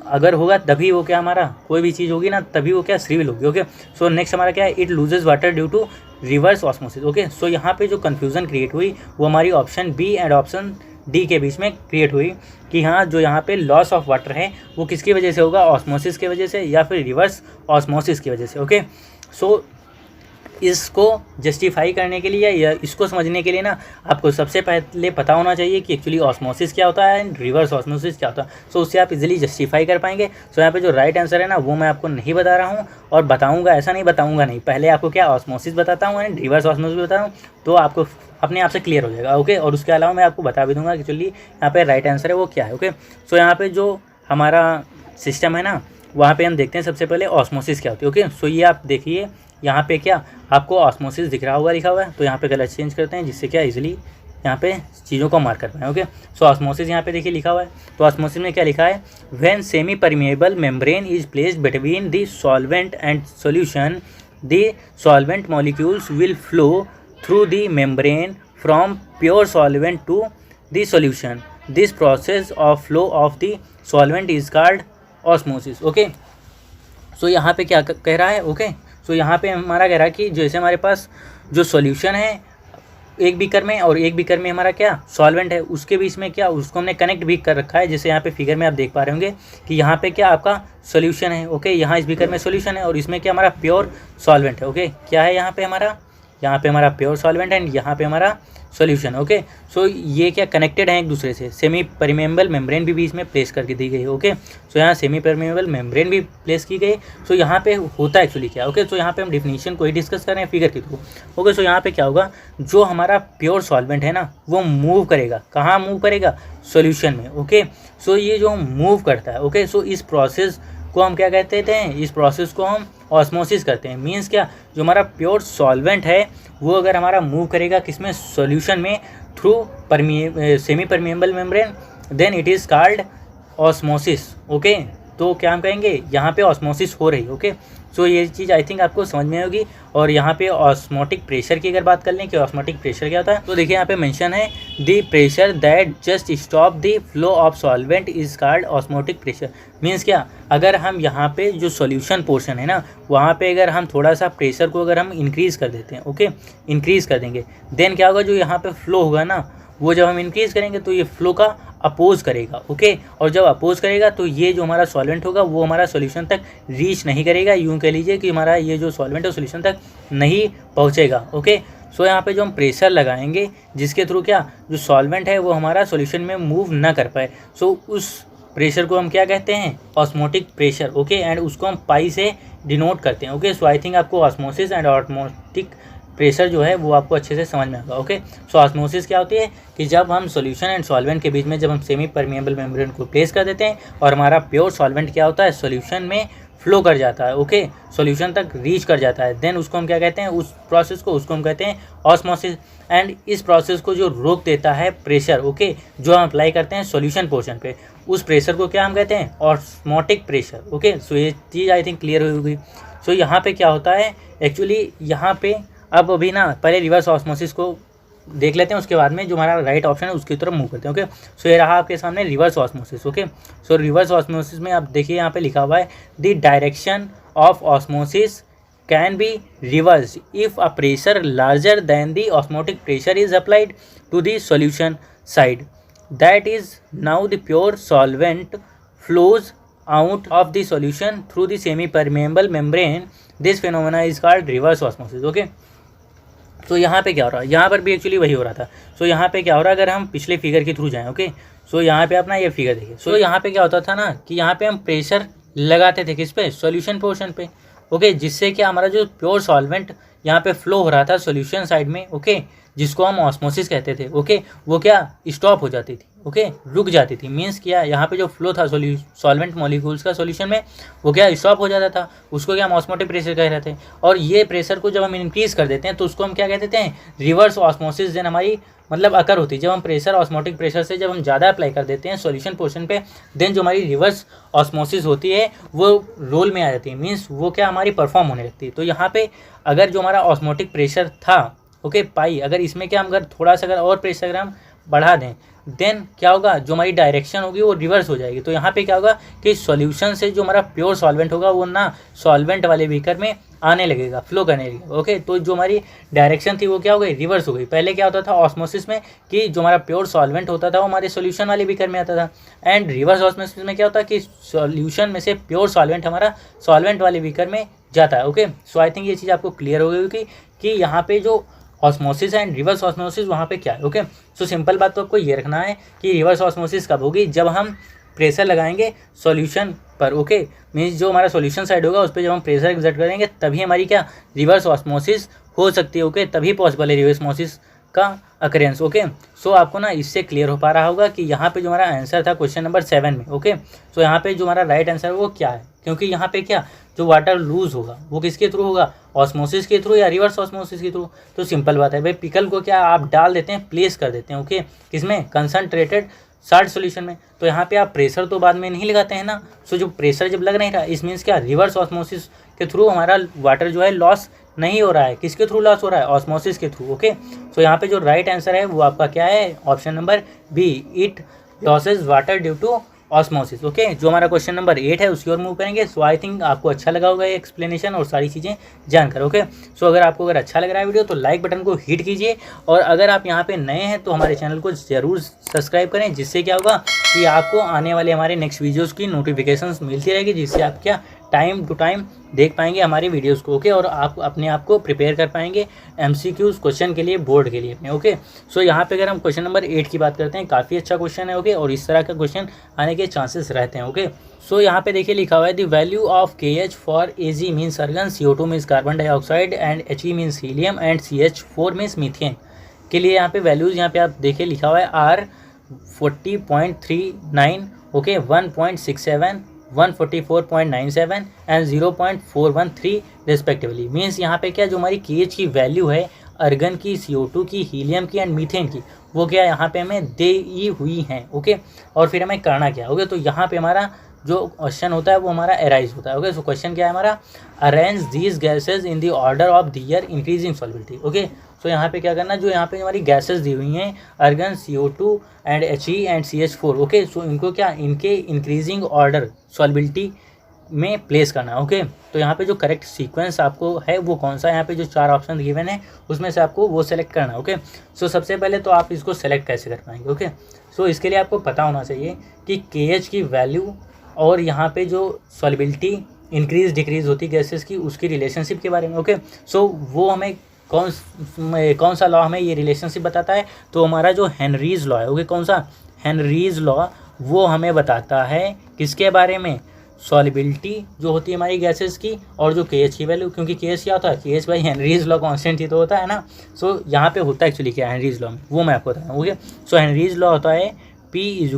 अगर होगा तभी वो क्या, हमारा कोई भी चीज़ होगी ना, तभी वो क्या श्रीविल होगी। ओके, सो नेक्स्ट हमारा क्या है, it loses water due to reverse osmosis. Okay, so यहाँ पे जो कन्फ्यूज़न क्रिएट हुई वो हमारी option B and option D के बीच में क्रिएट हुई कि हाँ जो यहाँ पे लॉस ऑफ वाटर है वो किसकी वजह से होगा, ऑस्मोसिस की वजह से या फिर रिवर्स ऑस्मोसिस की वजह से। ओके, सो इसको जस्टिफाई करने के लिए या इसको समझने के लिए ना, आपको सबसे पहले पता होना चाहिए कि एक्चुअली ऑस्मोसिस क्या होता है एंड रिवर्स ऑस्मोसिस क्या होता है। सो उससे आप इजीली जस्टिफाई कर पाएंगे। सो यहाँ पे जो राइट आंसर है ना, वो मैं आपको नहीं बता रहा हूँ, और बताऊँगा ऐसा नहीं, बताऊँगा नहीं, पहले आपको क्या ऑस्मोसिस बताता हूँ एंड रिवर्स ऑस्मोसिस बताता हूँ, तो आपको अपने आप से क्लियर हो जाएगा। ओके, और उसके अलावा मैं आपको बता भी दूंगा कि एक्चुअली यहाँ पे राइट आंसर है वो क्या है। ओके, सो यहाँ पे जो हमारा सिस्टम है ना, वहाँ पे हम देखते हैं सबसे पहले ऑस्मोसिस क्या होती है। ओके, सो ये आप देखिए यहाँ पे क्या आपको ऑस्मोसिस दिख रहा होगा लिखा हुआ है, तो यहाँ पे कलर चेंज करते हैं जिससे क्या इजीली यहाँ पे चीज़ों को मार्क कर पाएँ। ओके, सो ऑस्मोसिस यहाँ पे देखिए लिखा हुआ है, तो ऑस्मोसिस में क्या लिखा है, when semi permeable membrane is placed between the solvent and solution the solvent molecules will flow through the membrane from pure solvent to the solution. This process of flow of the solvent is called osmosis. Okay, so यहाँ पे क्या कह रहा है। Okay, so यहाँ पे हमारा कह रहा है कि जैसे हमारे पास जो सॉल्यूशन है एक बीकर में और एक बीकर में हमारा क्या सॉल्वेंट है, उसके बीच में क्या उसको हमने कनेक्ट भी कर रखा है। जैसे यहाँ पे फिगर में आप देख पा रहे होंगे कि यहाँ पे क्या आपका सॉल्यूशन है। ओके, यहाँ इस बीकर में सॉल्यूशन है और इसमें क्या हमारा प्योर सॉल्वेंट है। ओके, क्या है यहाँ पे हमारा प्योर सॉल्वेंट एंड यहाँ पे हमारा सॉल्यूशन। ओके, सो ये क्या कनेक्टेड है एक दूसरे से, सेमी परमेबल मेम्ब्रेन भी बीच में प्लेस करके दी गई है। ओके, सो यहाँ सेमी परमेबल मेम्ब्रेन भी प्लेस की गई। सो यहाँ पे होता है एक्चुअली क्या, ओके, सो यहाँ पे हम डिफिनीशन को ही डिस्कस कर रहे हैं फिगर के थ्रू। ओके, सो यहाँ पे क्या होगा, जो हमारा प्योर सॉल्वेंट है ना वो मूव करेगा, कहाँ मूव करेगा, सॉल्यूशन में। ओके, सो ये जो मूव करता है, ओके, सो इस प्रोसेस को हम क्या कहते हैं, इस प्रोसेस को हम ऑस्मोसिस करते हैं। मीन्स क्या, जो हमारा प्योर सॉल्वेंट है वो अगर हमारा मूव करेगा किसमें, सॉल्यूशन में, through semi permeable membrane, then it is called osmosis. Okay, तो क्या हम कहेंगे, यहाँ पे ऑस्मोसिस हो रही। ओके, सो ये चीज़ आई थिंक आपको समझ में होगी। और यहाँ पे ऑस्मोटिक प्रेशर की अगर बात कर लें कि ऑस्मोटिक प्रेशर क्या होता है, तो देखिए यहाँ पे मेंशन है the pressure that just stop the flow of solvent is called osmotic pressure. Means क्या, अगर हम यहाँ पे जो सॉल्यूशन पोर्शन है ना वहाँ पे अगर हम थोड़ा सा प्रेशर को अगर हम इंक्रीज़ कर देते हैं, ओके, इंक्रीज़ कर देंगे, देन क्या होगा, जो यहाँ पे फ्लो होगा ना वो जब हम इंक्रीज़ करेंगे तो ये फ्लो का अपोज करेगा। ओके, और जब अपोज करेगा तो ये जो हमारा सॉल्वेंट होगा वो हमारा सॉल्यूशन तक रीच नहीं करेगा। यूँ कह लीजिए कि हमारा ये जो सॉल्वेंट है सॉल्यूशन तक नहीं पहुँचेगा। ओके, सो यहाँ पे जो हम प्रेशर लगाएंगे जिसके थ्रू क्या, जो सॉल्वेंट है वो हमारा सॉल्यूशन में मूव ना कर पाए, सो उस प्रेशर को हम क्या कहते हैं, ऑस्मोटिक प्रेशर। ओके, एंड उसको हम पाई से डिनोट करते हैं। ओके, सो आई थिंक आपको ऑस्मोसिस एंड ऑस्मोटिक प्रेशर जो है वो आपको अच्छे से समझ में आएगा। ओके, सो ऑस्मोसिस क्या होती है कि जब हम सॉल्यूशन एंड सॉल्वेंट के बीच में जब हम सेमी परमेबल मेम्ब्रेन को प्लेस कर देते हैं और हमारा प्योर सॉल्वेंट क्या होता है, सॉल्यूशन में फ्लो कर जाता है। ओके, सॉल्यूशन तक रीच कर जाता है, देन उसको हम क्या कहते हैं, उस प्रोसेस को उसको हम कहते हैं ऑस्मोसिस। एंड इस प्रोसेस को जो रोक देता है प्रेशर, ओके, जो हम अप्लाई करते हैं सॉल्यूशन पोर्शन पे, उस प्रेशर को क्या हम कहते हैं, ऑस्मोटिक प्रेशर। ओके, सो ये चीज़ आई थिंक क्लियर होगी। सो यहाँ पे क्या होता है एक्चुअली, यहाँ पे अब अभी ना पहले रिवर्स ऑस्मोसिस को देख लेते हैं, उसके बाद में जो हमारा राइट ऑप्शन है उसकी तरफ मूव करते हैं। ओके, सो ये रहा आपके सामने reverse osmosis. Okay, so reverse osmosis में आप देखिए यहाँ पे लिखा हुआ है the direction of osmosis can be reverse if a pressure larger than the osmotic pressure is applied to the solution side, that is now the pure solvent flows out of the solution through the semi permeable membrane. This phenomena is called reverse osmosis. Okay, तो यहाँ पे क्या हो रहा है, यहाँ पर भी एक्चुअली वही हो रहा था। सो यहाँ पे क्या हो रहा है, अगर हम पिछले फिगर के थ्रू जाएं, ओके, सो यहाँ पे अपना ये फिगर देखिए। सो यहाँ पे क्या होता था ना कि यहाँ पे हम प्रेशर लगाते थे किस पे, सॉल्यूशन पोर्शन पे। ओके, जिससे कि हमारा जो प्योर सॉल्वेंट यहाँ पे फ्लो हो रहा था सॉल्यूशन साइड में, ओके, जिसको हम ऑस्मोसिस कहते थे, ओके, वो क्या स्टॉप हो जाती थी, ओके, रुक जाती थी। मीन्स क्या, यहाँ पे जो फ्लो था सॉल्वेंट मॉलिक्यूल्स का सॉल्यूशन में वो क्या स्टॉप हो जाता था, उसको क्या हम ऑस्मोटिक प्रेशर कह रहे थे। और ये प्रेशर को जब हम इंक्रीज़ कर देते हैं तो उसको हम क्या कहते हैं, रिवर्स ऑस्मोसिस। देन हमारी मतलब अकर होती है जब हम प्रेशर ऑस्मोटिक प्रेशर से जब हम ज़्यादा अप्लाई कर देते हैं सॉल्यूशन पोर्शन पे, देन जो हमारी रिवर्स ऑस्मोसिस होती है वो रोल में आ जाती है। मीन्स वो क्या हमारी परफॉर्म होने लगती है। तो यहाँ पे अगर जो हमारा ऑस्मोटिक प्रेशर था, ओके, पाई, अगर इसमें क्या हम अगर थोड़ा सा अगर और प्रेशर अगर हम बढ़ा दें, देन क्या होगा, जो हमारी डायरेक्शन होगी वो रिवर्स हो जाएगी। तो यहाँ पे क्या होगा कि सॉल्यूशन से जो हमारा प्योर सॉल्वेंट होगा वो ना सॉल्वेंट वाले बीकर में आने लगेगा, फ्लो करने लगेगा। ओके, तो जो हमारी डायरेक्शन थी वो क्या हो गई, रिवर्स हो गई। पहले क्या होता था ऑस्मोसिस में कि जो हमारा प्योर सॉल्वेंट होता था वो हमारे सॉल्यूशन वाले बीकर में आता था, एंड रिवर्स ऑस्मोसिस में क्या होता है कि सॉल्यूशन में से प्योर सॉल्वेंट हमारा सॉल्वेंट वाले बीकर में जाता है। ओके, सो आई थिंक ये चीज़ आपको क्लियर हो गई कि यहाँ पे जो ऑस्मोसिस एंड रिवर्स ऑस्मोसिस वहाँ पे क्या है। ओके, सो सिंपल बात तो आपको ये रखना है कि रिवर्स ऑस्मोसिस कब होगी, जब हम प्रेशर लगाएंगे सॉल्यूशन पर। ओके, मीन्स जो हमारा सॉल्यूशन साइड होगा उस पर जब हम प्रेशर एक्सर्ट करेंगे तभी हमारी क्या रिवर्स ऑस्मोसिस हो सकती है। ओके, तभी पॉसिबल है रिवर्स ऑस्मोसिस का अकरेंस। ओके, सो आपको ना इससे क्लियर हो पा रहा होगा कि यहाँ पे जो हमारा आंसर था क्वेश्चन नंबर 7 में। ओके, सो यहाँ पे जो हमारा राइट आंसर है वो क्या है, क्योंकि यहाँ पे क्या जो वाटर लूज होगा वो किसके थ्रू होगा, ऑस्मोसिस के थ्रू या रिवर्स ऑस्मोसिस के थ्रू। तो सिंपल बात है भाई, पिकल को क्या आप डाल देते हैं, प्लेस कर देते हैं। ओके, किसमें, कंसनट्रेटेड साल्ट सॉल्यूशन में। तो यहाँ पे आप प्रेशर तो बाद में नहीं लगाते हैं ना। सो जो प्रेशर जब लग नहीं रहा, इस मीन्स क्या रिवर्स ऑस्मोसिस के थ्रू हमारा वाटर जो है लॉस नहीं हो रहा है। किसके थ्रू लॉस हो रहा है, ऑस्मोसिस के थ्रू। ओके, सो यहाँ पे जो राइट आंसर है वो आपका क्या है, option number B, it loses water due to osmosis. Okay, जो हमारा क्वेश्चन नंबर 8 है उसकी ओर मूव करेंगे। सो आई थिंक आपको अच्छा लगा होगा ये एक्सप्लेनेशन और सारी चीज़ें जानकर। ओके, सो अगर आपको अच्छा लग रहा है वीडियो तो लाइक बटन को हिट कीजिए, और अगर आप यहाँ पे नए हैं तो हमारे चैनल को ज़रूर सब्सक्राइब करें, जिससे क्या होगा कि आपको आने वाले हमारे नेक्स्ट वीडियोज़ की नोटिफिकेशंस मिलती रहेगी, जिससे आप क्या टाइम टू टाइम देख पाएंगे हमारी वीडियोस को, ओके, और आप अपने आप को प्रिपेयर कर पाएंगे MCQs क्वेश्चन के लिए, बोर्ड के लिए अपने, ओके। सो यहाँ पे अगर हम क्वेश्चन नंबर 8 की बात करते हैं, काफ़ी अच्छा क्वेश्चन है, ओके, और इस तरह का क्वेश्चन आने के चांसेस रहते हैं, ओके। सो यहाँ पे देखिए लिखा हुआ है the value of KH for Ag means organ, CO2 means carbon dioxide and He means helium and CH4 means methane के लिए यहाँ पे वैल्यूज़ यहाँ पे आप देखिए लिखा हुआ है R 40.39, okay, 1.67, 144.97 and 0.413 respectively. Means यहाँ पे क्या जो हमारी KH की वैल्यू है अर्गन की, CO2 की, हीलियम की एंड मीथेन की, वो क्या यहाँ पे हमें दी हुई हैं, ओके। और फिर हमें करना क्या, ओके। तो यहाँ पे हमारा जो क्वेश्चन होता है वो हमारा अराइज होता है, ओके। सो क्वेश्चन क्या है हमारा, arrange these gases in the order of their increasing solubility, okay. So यहाँ पे क्या करना, जो यहाँ पे हमारी गैसेस दी हुई हैं argon, CO2 and He and CH4, okay. So इनको क्या, इनके इंक्रीजिंग ऑर्डर सॉल्बिलिटी में प्लेस करना है, ओके। तो यहाँ पे जो करेक्ट सीक्वेंस आपको है वो कौन सा है, यहाँ पे जो 4 ऑप्शन गिवन है उसमें से आपको वो सेलेक्ट करना है, ओके। सो सबसे पहले तो आप इसको सेलेक्ट कैसे कर पाएंगे, ओके। सो इसके लिए आपको पता होना चाहिए कि KH की वैल्यू और यहाँ पे जो सॉल्बिलिटी इंक्रीज डिक्रीज होती गैसेस की, उसकी रिलेशनशिप के बारे में, ओके। सो वो हमें कौन सा लॉ हमें ये रिलेशनशिप बताता है, तो हमारा जो हेनरीज लॉ है, ओके, कौन सा, हेनरीज लॉ, वो हमें बताता है किसके बारे में, सॉल्बिलिटी जो होती है हमारी गैसेस की और जो KH की वैल्यू, क्योंकि KH क्या होता है, KH भाई हेनरीज लॉ कांस्टेंट ही तो होता है ना। सो यहाँ पे होता है एक्चुअली क्या हेनरीज लॉ में, वो मैं आपको बताऊँ, ओके। सो हेनरीज लॉ होता है P =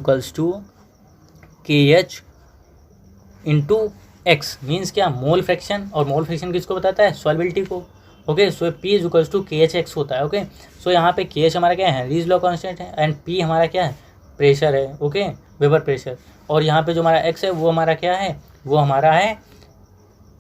KH × X, मीन्स क्या, मोल फ्रैक्शन, और मोल फ्रैक्शन किसको बताता है, सॉल्बिलिटी को, ओके। सो P = KHX होता है, ओके। सो यहाँ पे KH हमारा क्या है, हेनरीज लॉ कांस्टेंट है, एंड P हमारा क्या है, प्रेशर है, ओके, वेबर प्रेशर, और यहाँ पे जो हमारा X है वो हमारा क्या है, वो हमारा है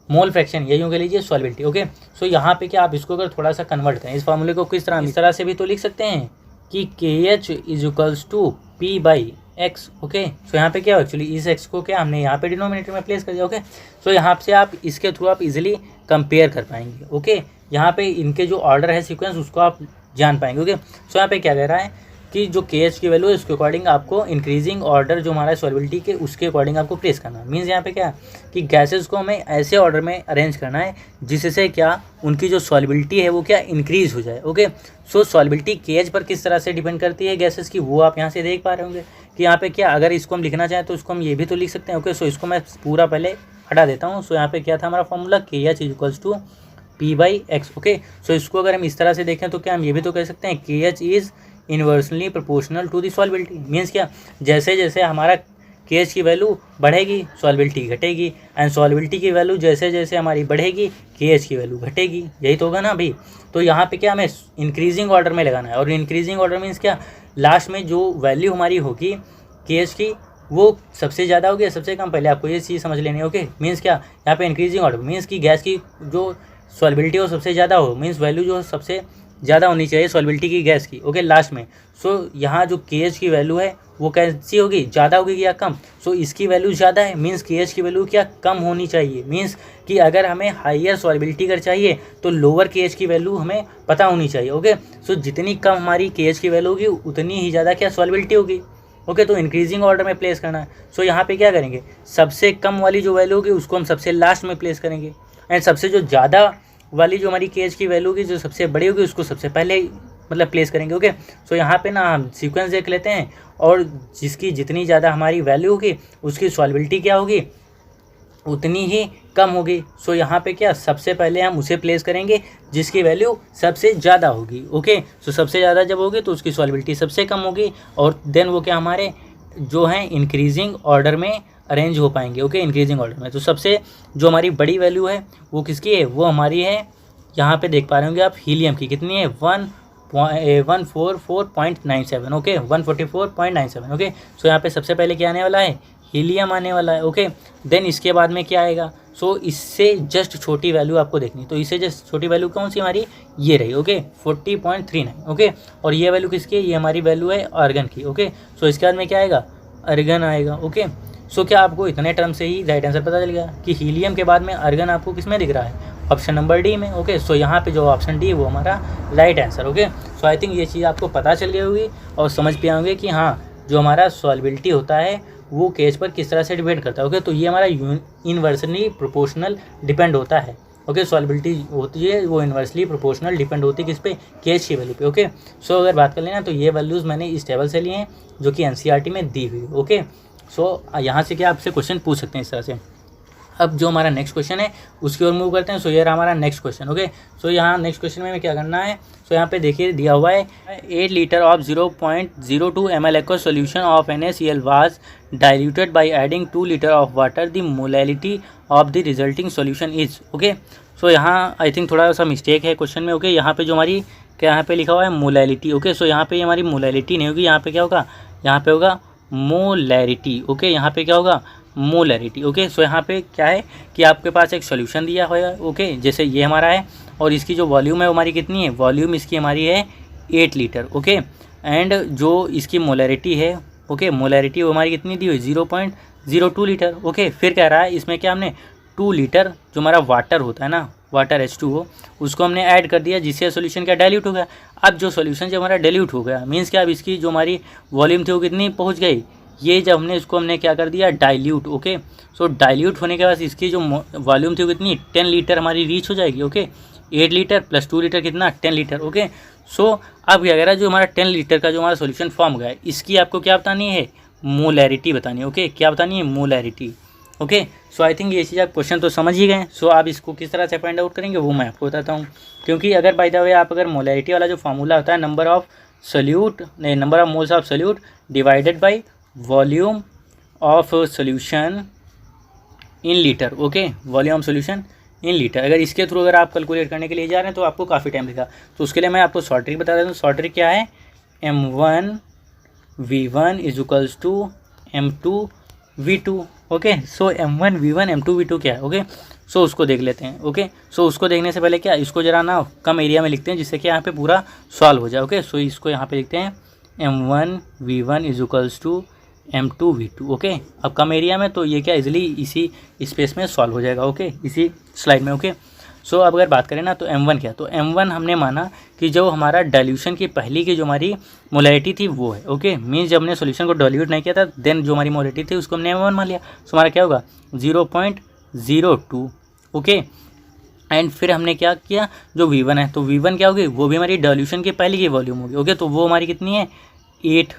मोल फ्रैक्शन, ये यूँ कह लीजिए सॉल्बिलिटी, ओके। सो यहाँ पे क्या आप इसको अगर थोड़ा सा कन्वर्ट करें इस फार्मूले को, किस तरह, इस तरह से भी तो लिख सकते हैं कि KH = P/X, ओके। सो यहाँ पे क्या हो, एक्चुअली इस X को क्या हमने यहाँ पे डिनोमिनेटर में प्लेस कर दिया, ओके। सो यहाँ से आप इसके थ्रू आप इजीली कंपेयर कर पाएंगे, ओके। यहाँ पे इनके जो ऑर्डर है सीक्वेंस उसको आप जान पाएंगे, ओके। सो यहाँ पे क्या कह रहा है कि जो KH की वैल्यू है उसके अकॉर्डिंग आपको इंक्रीजिंग ऑर्डर जो हमारा सॉल्बिलिटी के उसके अकॉर्डिंग आपको प्लेस करना है। मीन्स यहाँ पे क्या कि गैसेस को हमें ऐसे ऑर्डर में अरेंज करना है जिससे क्या उनकी जो सॉल्बिलिटी है वो क्या इंक्रीज हो जाए, ओके। सो सॉल्बिलिटी KH पर किस तरह से डिपेंड करती है गैसेस की, वो आप यहाँ से देख पा रहे होंगे कि यहाँ पे क्या, अगर इसको हम लिखना चाहें तो इसको हम ये भी तो लिख सकते हैं, ओके। सो इसको मैं पूरा पहले हटा देता हूँ। सो यहाँ पे क्या था हमारा फॉर्मूला, KH = P/X, ओके। सो इसको अगर हम इस तरह से देखें तो क्या हम ये भी तो कह सकते हैं KH is inversely proportional to the solubility. Means क्या, जैसे जैसे हमारा KH की वैल्यू बढ़ेगी सॉल्बिलिटी घटेगी, एंड सॉल्बिलिटी की वैल्यू जैसे जैसे हमारी बढ़ेगी KH की वैल्यू घटेगी, यही तो होगा ना अभी। तो यहाँ पे क्या हमें इंक्रीजिंग ऑर्डर में लगाना है, और इंक्रीजिंग ऑर्डर मीन्स क्या, लास्ट में जो वैल्यू हमारी होगी KH की वो सबसे ज़्यादा होगी या सबसे कम, पहले आपको ये चीज़ समझ लेनी है, ओके। मीन्स क्या, यहाँ पे इंक्रीजिंग ऑर्डर मीन्स की गैस की जो सॉल्बिलिटी हो सबसे ज़्यादा हो, मीन्स वैल्यू जो सबसे ज़्यादा होनी चाहिए सॉल्बिलिटी की गैस की, ओके, लास्ट में। सो यहाँ जो KH की वैल्यू है वो कैसी होगी, ज़्यादा होगी या कम। सो इसकी वैल्यू ज़्यादा है, मीन्स KH की वैल्यू क्या कम होनी चाहिए। मीन्स कि अगर हमें हाइयर सॉल्बिलिटी अगर चाहिए तो लोअर KH की वैल्यू हमें पता होनी चाहिए, ओके। सो जितनी कम हमारी KH की वैल्यू होगी उतनी ही ज़्यादा क्या सॉल्बिलिटी होगी, ओके। तो इंक्रीजिंग ऑर्डर में प्लेस करना है। सो यहाँ पे क्या करेंगे, सबसे कम वाली जो वैल्यू होगी उसको हम सबसे लास्ट में प्लेस करेंगे, एंड सबसे जो ज़्यादा वाली जो हमारी KH की वैल्यू होगी जो सबसे बड़ी होगी उसको सबसे पहले मतलब प्लेस करेंगे, ओके। सो यहाँ पे ना हम सीक्वेंस देख लेते हैं, और जिसकी जितनी ज़्यादा हमारी वैल्यू होगी उसकी सॉल्बिलिटी क्या होगी उतनी ही कम होगी। सो यहाँ पे क्या सबसे पहले हम उसे प्लेस करेंगे जिसकी वैल्यू सबसे ज़्यादा होगी, ओके। सो सबसे ज़्यादा जब होगी तो उसकी सॉल्बिलिटी सबसे कम होगी, और देन वो क्या हमारे जो हैं इंक्रीजिंग ऑर्डर में अरेंज हो पाएंगे, ओके, इंक्रीजिंग ऑर्डर में। तो सबसे जो हमारी बड़ी वैल्यू है वो किसकी है, वो हमारी है, यहाँ पे देख पा रहे होंगे आप, हीलियम की। कितनी है, 144.97, ओके, 144.97, ओके। सो यहाँ पे सबसे पहले क्या आने वाला है, हीलियम आने वाला है, ओके। देन इसके बाद में क्या आएगा, सो इससे जस्ट छोटी वैल्यू आपको देखनी, तो इससे जस्ट छोटी वैल्यू कौन सी हमारी, ये रही, ओके, 40.39, ओके। और ये वैल्यू किसकी है, ये हमारी वैल्यू है आर्गन की, ओके। सो इसके बाद में क्या आएगा, आर्गन आएगा, ओके। सो क्या आपको इतने टर्म से ही राइट आंसर पता चल गया कि हीलियम के बाद में आर्गन आपको किस में दिख रहा है, ऑप्शन नंबर डी में, ओके। सो यहाँ पे जो ऑप्शन डी वो हमारा right answer, okay. So I think ये चीज़ आपको पता चल गई होगी और समझ पे आएंगे कि हाँ जो हमारा सॉल्बिलिटी होता है वो केएच पर किस तरह से डिपेंड करता है। ओके, तो ये हमारा इनवर्सली प्रोपोर्शनल डिपेंड होता है। ओके, सॉल्युबिलिटी होती है वो इनवर्सली प्रोपोर्शनल डिपेंड होती है किस पे, केएच की वैल्यू पे। ओके, सो अगर बात कर लेना तो ये वैल्यूज़ मैंने इस टेबल से लिए हैं जो कि एनसीईआरटी में दी हुई। ओके, सो यहाँ से क्या आपसे क्वेश्चन पूछ सकते हैं इस तरह से। अब जो हमारा नेक्स्ट क्वेश्चन है उसकी ओर मूव करते हैं। सो ये रहा हमारा नेक्स्ट क्वेश्चन। ओके, सो यहाँ नेक्स्ट क्वेश्चन में क्या करना है, सो यहाँ पे देखिए दिया हुआ है 8 litre of 0.02 ml aqueous solution of NaCl was diluted by adding 2 litre of water, the molality of the resulting solution is. Okay, so यहाँ आई थिंक थोड़ा सा मिस्टेक है क्वेश्चन में। ओके, यहाँ पे जो हमारी क्या यहाँ पे लिखा हुआ है मोलैलिटी। ओके, सो यहाँ पे हमारी मोलैलिटी नहीं होगी, यहाँ पे क्या होगा, यहाँ पे होगा मोलैरिटी। ओके, यहाँ पे क्या होगा, मोलैरिटी। ओके, सो यहाँ पे क्या है कि आपके पास एक सॉल्यूशन दिया हुआ है। ओके, जैसे ये हमारा है और इसकी जो वॉल्यूम है वो हमारी कितनी है, वॉल्यूम इसकी हमारी है 8 लीटर। ओके, एंड जो इसकी मोलैरिटी है, ओके, मोलैरिटी वो हमारी कितनी दी हुई, 0.02 लीटर। ओके, फिर कह रहा है इसमें क्या हमने 2 लीटर जो हमारा वाटर होता है ना, वाटर H2O, उसको हमने ऐड कर दिया जिससे सोल्यूशन क्या डाइल्यूट हो गया। अब जो सोल्यूशन जब हमारा डाइल्यूट हो गया मीन्स क्या, अब इसकी जो हमारी वॉल्यूम थी वो कितनी पहुँच गई, ये जब हमने इसको हमने क्या कर दिया, डाइल्यूट। ओके, सो डाइल्यूट होने के बाद इसकी जो वॉल्यूम थी वो कितनी 10 लीटर हमारी रीच हो जाएगी। ओके, 8 लीटर प्लस 2 लीटर कितना 10 लीटर। ओके, सो अब क्या कह रहा है, जो हमारा 10 लीटर का जो हमारा सॉल्यूशन फॉर्म हो गया है इसकी आपको क्या बतानी है, मोलैरिटी बतानी है। ओके, क्या बतानी है, molarity. Okay, so I think ये चीज़ आप क्वेश्चन तो समझ ही गए। सो आप इसको किस तरह से फाइंड आउट करेंगे वो मैं आपको बताता हूँ। क्योंकि अगर बाय द वे आप अगर मोलैरिटी वाला जो फार्मूला होता है number of moles of solute divided by volume of solution in litre. Okay, volume solution in litre, अगर इसके थ्रू अगर आप कैलकुलेट करने के लिए जा रहे हैं तो आपको काफ़ी टाइम लगेगा। तो उसके लिए मैं आपको शॉर्ट ट्रिक बता देता हूँ। शॉर्ट ट्रिक क्या है, M1V1 is equals to M2V2। Okay, so M1V1 M2V2 क्या है। ओके, सो उसको देख लेते हैं। ओके, सो उसको देखने से पहले क्या, इसको जरा ना कम एरिया में लिखते हैं जिससे कि यहाँ पे पूरा सॉल्व हो जाए। ओके, सो इसको यहाँ पे लिखते हैं M1V1 is equals to M2V2। Okay, अब कम एरिया में तो ये क्या इजीली इसी स्पेस में सॉल्व हो जाएगा। ओके, इसी स्लाइड में। ओके, सो अब अगर बात करें ना तो M1 क्या, तो M1 हमने माना कि जो हमारा डाइल्यूशन की पहली की जो हमारी मोलैरिटी थी वो है। ओके, मीन्स जब हमने सोल्यूशन को डाइल्यूट नहीं किया था देन जो हमारी मोलैरिटी थी उसको हमने M1 मान लिया। सो हमारा क्या होगा 0.02। ओके, एंड फिर हमने क्या किया, जो V1 है तो V1 क्या होगी, वो भी हमारी डाइल्यूशन की पहली की वॉल्यूम होगी। ओके, तो वो हमारी कितनी है 8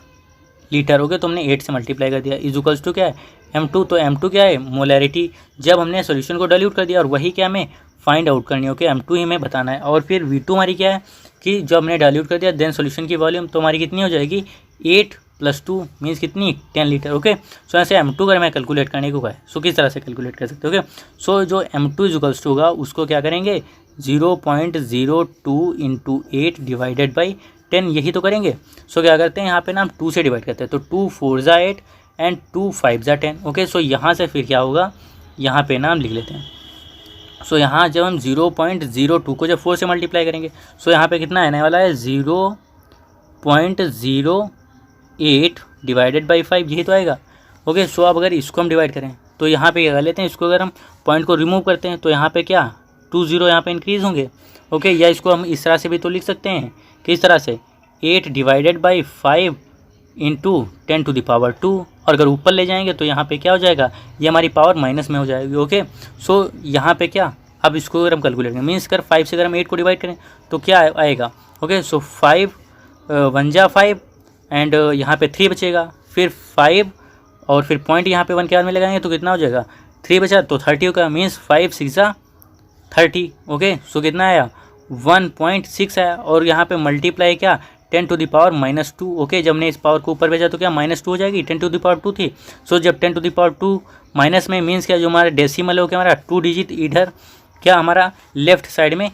लीटर। ओके, तो हमने 8 से मल्टीप्लाई कर दिया इज इक्वल्स टू क्या है M2। तो M2 क्या है, मोलैरिटी जब हमने सोल्यूशन को डाइल्यूट कर दिया और वही क्या हमें फाइंड आउट करनी है। ओके, M2 ही हमें बताना है। और फिर V2 हमारी क्या है कि जब हमने डाइल्यूट कर दिया देन सोल्यूशन की वॉल्यूम तो हमारी कितनी हो जाएगी 8 + 2 मीन्स कितनी 10 लीटर। ओके, सो ऐसे M2 अगर मैं कैलकुलेट करने को कहा है सो किस तरह से कैलकुलेट कर सकते हो। ओके, सो जो M2 इज इक्वल्स टू होगा उसको क्या करेंगे 0.02 × 8 डिवाइडेड बाई 10, यही तो करेंगे। सो क्या करते हैं यहाँ पे ना हम 2 से डिवाइड करते हैं तो 2 4 × 8 एंड 2 5 × 10। ओके, सो यहाँ से फिर क्या होगा, यहाँ पे ना हम लिख लेते हैं। सो यहाँ जब हम 0.02 को जब 4 से मल्टीप्लाई करेंगे सो यहाँ पे कितना आने वाला है 0.08 डिवाइडेड बाई 5, यही तो आएगा। ओके, सो अब अगर इसको हम डिवाइड करें तो यहाँ पे क्या कर लेते हैं, इसको अगर हम पॉइंट को रिमूव करते हैं तो यहाँ पे क्या 2 0 यहाँ पे इंक्रीज़ होंगे। ओके, या इसको हम इस तरह से भी तो लिख सकते हैं, किस तरह से 8 डिवाइडेड बाई 5 × 10⁻²। और अगर ऊपर ले जाएंगे तो यहाँ पे क्या हो जाएगा, ये हमारी पावर माइनस में हो जाएगी। ओके, सो यहाँ पे क्या, अब इसको अगर हम कैलकुलेट करें मीन्स कर 5 से अगर हम 8 को डिवाइड करें तो क्या आएगा। ओके, सो 5 1 × 5 एंड यहाँ पे 3 बचेगा, फिर 5 और फिर पॉइंट यहाँ पे 1 के बाद में लगाएंगे तो कितना हो जाएगा 3 बचा तो 30 होगा मीन्स 5 6 × 30। ओके, सो कितना आया 1.6 आया। और यहाँ पे मल्टीप्लाई क्या 10⁻²। ओके, जब हमने इस पावर को ऊपर भेजा तो क्या -2 हो जाएगी, 10⁻² थी। सो जब 10⁻² माइनस में मीन्स क्या, जो हमारा डेसिमल हो क्या हमारा 2 डिजिट इधर क्या हमारा लेफ्ट साइड में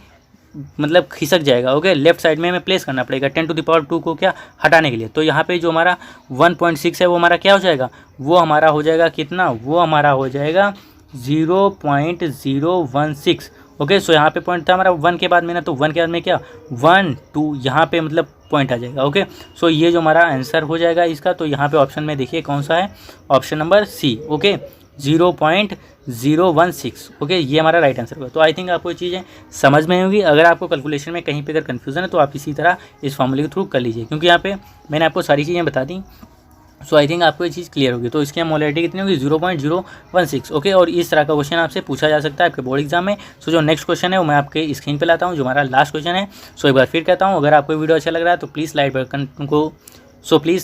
मतलब खिसक जाएगा। ओके, लेफ्ट साइड में हमें प्लेस करना पड़ेगा 10⁻² को क्या हटाने के लिए। तो यहाँ पे जो हमारा 1.6 है वो हमारा क्या हो जाएगा, वो हमारा हो जाएगा कितना, वो हमारा हो जाएगा 0.016। ओके, सो यहाँ पे पॉइंट था हमारा 1 के बाद में ना, तो 1 के बाद में क्या 1 2 यहाँ पे मतलब पॉइंट आ जाएगा। ओके, सो ये जो हमारा आंसर हो जाएगा इसका, तो यहाँ पे ऑप्शन में देखिए कौन सा है, option number C. Okay, 0.016। Okay, ये हमारा राइट आंसर होगा। तो आई थिंक आपको ये चीज़ें समझ में होंगी। अगर आपको कैलकुलेशन में कहीं पे अगर कन्फ्यूज़न है तो आप इसी तरह इस फॉर्मूले के थ्रू कर लीजिए, क्योंकि यहाँ पे मैंने आपको सारी चीज़ें बता दी सो आई थिंक आपको ये चीज़ क्लियर होगी। तो इसकी मोलैरिटी कितनी होगी 0.016 ओके। और इस तरह का क्वेश्चन आपसे पूछा जा सकता है आपके बोर्ड एग्जाम में। सो जो नेक्स्ट क्वेश्चन है वो मैं आपके स्क्रीन पे लाता हूँ, जो हमारा लास्ट क्वेश्चन है। सो एक बार फिर कहता हूँ, अगर आपको वीडियो अच्छा लग रहा है तो प्लीज़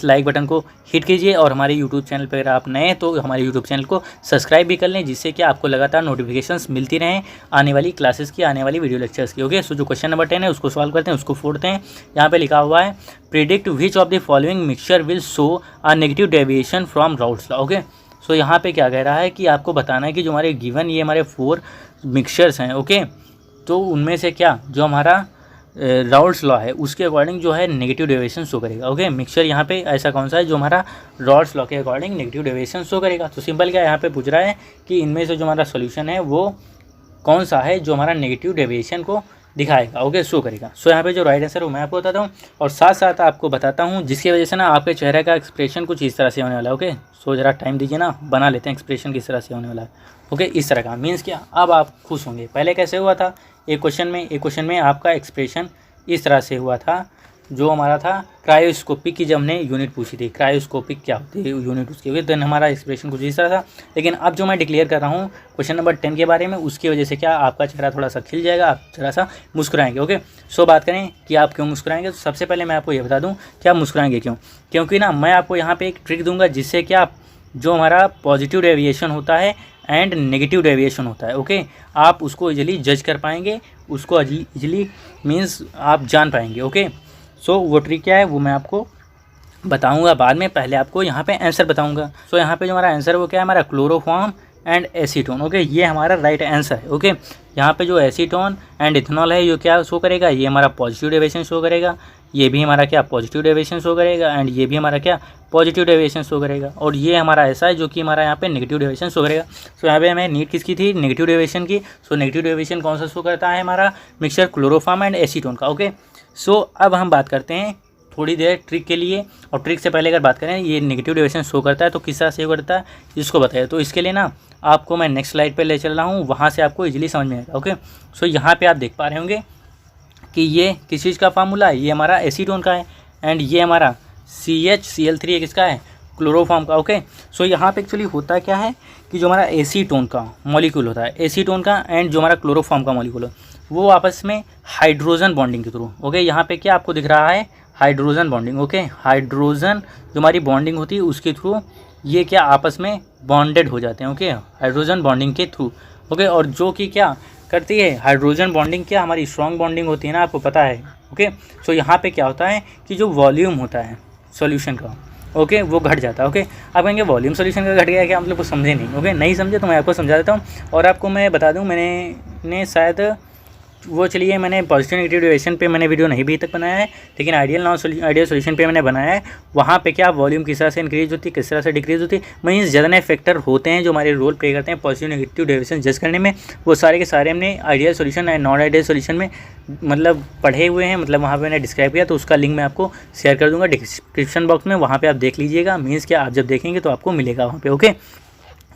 लाइक बटन को हिट कीजिए, और हमारे यूट्यूब चैनल पर अगर आप नए हैं तो हमारे यूट्यूब चैनल को सब्सक्राइब भी कर लें, जिससे कि आपको लगातार नोटिफिकेशंस मिलती रहें आने वाली क्लासेस की, आने वाली वीडियो लेक्चर्स की ओके। सो जो क्वेश्चन नंबर 10 है उसको सॉल्व करते हैं, उसको फोड़ते हैं। यहाँ पे लिखा हुआ है predict which of the following mixture will show a negative deviation from Raoult's law okay. So यहाँ पे क्या कह रहा है कि आपको बताना है कि जो हमारे गिवन ये हमारे 4 मिक्सचर्स हैं ओके, तो उनमें से क्या जो हमारा राउल्ट्स लॉ है उसके अकॉर्डिंग जो है नेगेटिव डेविएशन शो करेगा ओके। मिक्सचर यहाँ पे ऐसा कौन सा है जो हमारा राउल्ट्स लॉ के अकॉर्डिंग नेगेटिव डेविएशन शो करेगा। तो सिंपल क्या यहाँ पे पूछ रहा है कि इनमें से जो हमारा सॉल्यूशन है वो कौन सा है जो हमारा नेगेटिव डेविएशन को दिखाएगा ओके, शो करेगा। सो यहाँ पे जो राइट आंसर है वो मैं आपको बताता हूँ, और साथ साथ आपको बताता हूँ जिसकी वजह से ना आपके चेहरे का एक्सप्रेशन कुछ इस तरह से होने वाला है ओके। सो ज़रा टाइम दीजिए ना, बना लेते हैं एक्सप्रेशन किस तरह से होने वाला है ओके। इस तरह का मीन्स क्या, अब आप खुश होंगे। पहले कैसे हुआ था एक क्वेश्चन में आपका एक्सप्रेशन इस तरह से हुआ था, जो हमारा था क्रायोस्कोपिक की, जब हमने यूनिट पूछी थी क्रायोस्कोपिक क्या होती है यूनिट उसकी हुई, देन हमारा एक्सप्रेशन कुछ इस तरह था। लेकिन अब जो मैं डिक्लेयर कर रहा हूँ क्वेश्चन नंबर 10 के बारे में, उसकी वजह से क्या आपका चेहरा थोड़ा सा खिल जाएगा, आप थोड़ा सा मुस्कुराएंगे ओके। सो बात करें कि आप क्यों मुस्कुराएंगे, तो सबसे पहले मैं आपको ये बता दूँ कि आप मुस्कुराएंगे क्यों। क्योंकि ना मैं आपको यहाँ पर एक ट्रिक दूंगा जिससे कि आप जो हमारा पॉजिटिव डेविएशन होता है एंड नेगेटिव डेविएशन होता है ओके, आप उसको इजीली जज कर पाएंगे, उसको इजीली मीन्स आप जान पाएंगे ओके। सो वो ट्रिक क्या है वो मैं आपको बताऊंगा बाद में, पहले आपको यहाँ पे आंसर बताऊंगा। सो यहाँ पे जो हमारा आंसर है वो क्या है, हमारा क्लोरोफॉर्म एंड एसीटोन ओके, ये हमारा राइट आंसर है ओके। यहाँ पे जो एसीटोन एंड इथेनॉल है ये क्या शो करेगा, ये हमारा पॉजिटिव डेविएशन शो करेगा, ये भी हमारा क्या पॉजिटिव डेविएशन शो करेगा, एंड ये भी हमारा क्या पॉजिटिव डेविएशन शो करेगा, और ये हमारा ऐसा है जो कि हमारा यहाँ पे नेगेटिव डेविएशन शो करेगा। सो यहाँ पे हमें नीड किसकी थी, नेगेटिव डेविएशन की। सो नेगेटिव डेविएशन कौन सा शो करता है, हमारा मिक्सचर क्लोरोफॉर्म एंड एसीटोन का ओके। सो अब हम बात करते हैं थोड़ी देर ट्रिक के लिए, और ट्रिक से पहले अगर बात करें ये नेगेटिव डेविएशन शो करता है तो किस तरह से करता है इसको बताइए। तो इसके लिए ना आपको मैं नेक्स्ट स्लाइड पे ले चल रहा हूँ, वहाँ से आपको इजीली समझ में आएगा ओके। सो यहाँ पे आप देख पा रहे होंगे कि ये किस चीज़ का फार्मूला है, ये हमारा एसीटोन का है, एंड ये हमारा CHCl3 एक इसका है क्लोरोफॉर्म का ओके। सो यहाँ पे एक्चुअली होता क्या है कि जो हमारा एसीटोन का मॉलिक्यूल होता है, एसीटोन का एंड जो हमारा क्लोरोफॉर्म का मॉलिक्यूल है वो आपस में हाइड्रोजन बॉन्डिंग के थ्रू ओके। यहाँ पे क्या आपको दिख रहा है हाइड्रोजन बॉन्डिंग ओके, हाइड्रोजन जो हमारी बॉन्डिंग होती है उसके थ्रू ये क्या आपस में बॉन्डेड हो जाते हैं ओके, हाइड्रोजन बॉन्डिंग के थ्रू ओके। और जो कि क्या करती है हाइड्रोजन बॉन्डिंग, क्या हमारी स्ट्रॉन्ग बॉन्डिंग होती है ना, आपको पता है ओके। सो यहाँ पे क्या होता है कि जो वॉल्यूम होता है सॉल्यूशन का ओके वो घट जाता है ओके। आप कहेंगे वॉल्यूम सॉल्यूशन का घट गया क्या, आप लोग को समझे नहीं ओके। नहीं समझे तो मैं आपको समझा देता हूँ, और आपको मैं बता दूँ मैंने शायद वो चलिए मैंने पॉजिटिव नेगेटिव डेविएशन पे मैंने वीडियो नहीं भी तक बनाया है, लेकिन आइडियल सॉल्यूशन पे मैंने बनाया है। वहाँ पे क्या वॉल्यूम किस तरह से इंक्रीज होती है किस तरह से डिक्रीज होती है, मीन्स जितने फैक्टर होते हैं जो हमारे रोल प्ले करते हैं पॉजिटिव नेगेटिव डेविएशन जज करने में, वो सारे के सारे हमने ideal solution and non ideal solution में मतलब पढ़े हुए हैं, मतलब वहाँ पे मैंने डिस्क्राइब किया। तो उसका लिंक मैं आपको शेयर कर दूँगा डिस्क्रिप्शन बॉक्स में, वहाँ पर आप देख लीजिएगा। मीन्स क्या आप जब देखेंगे तो आपको मिलेगा वहाँ पर ओके।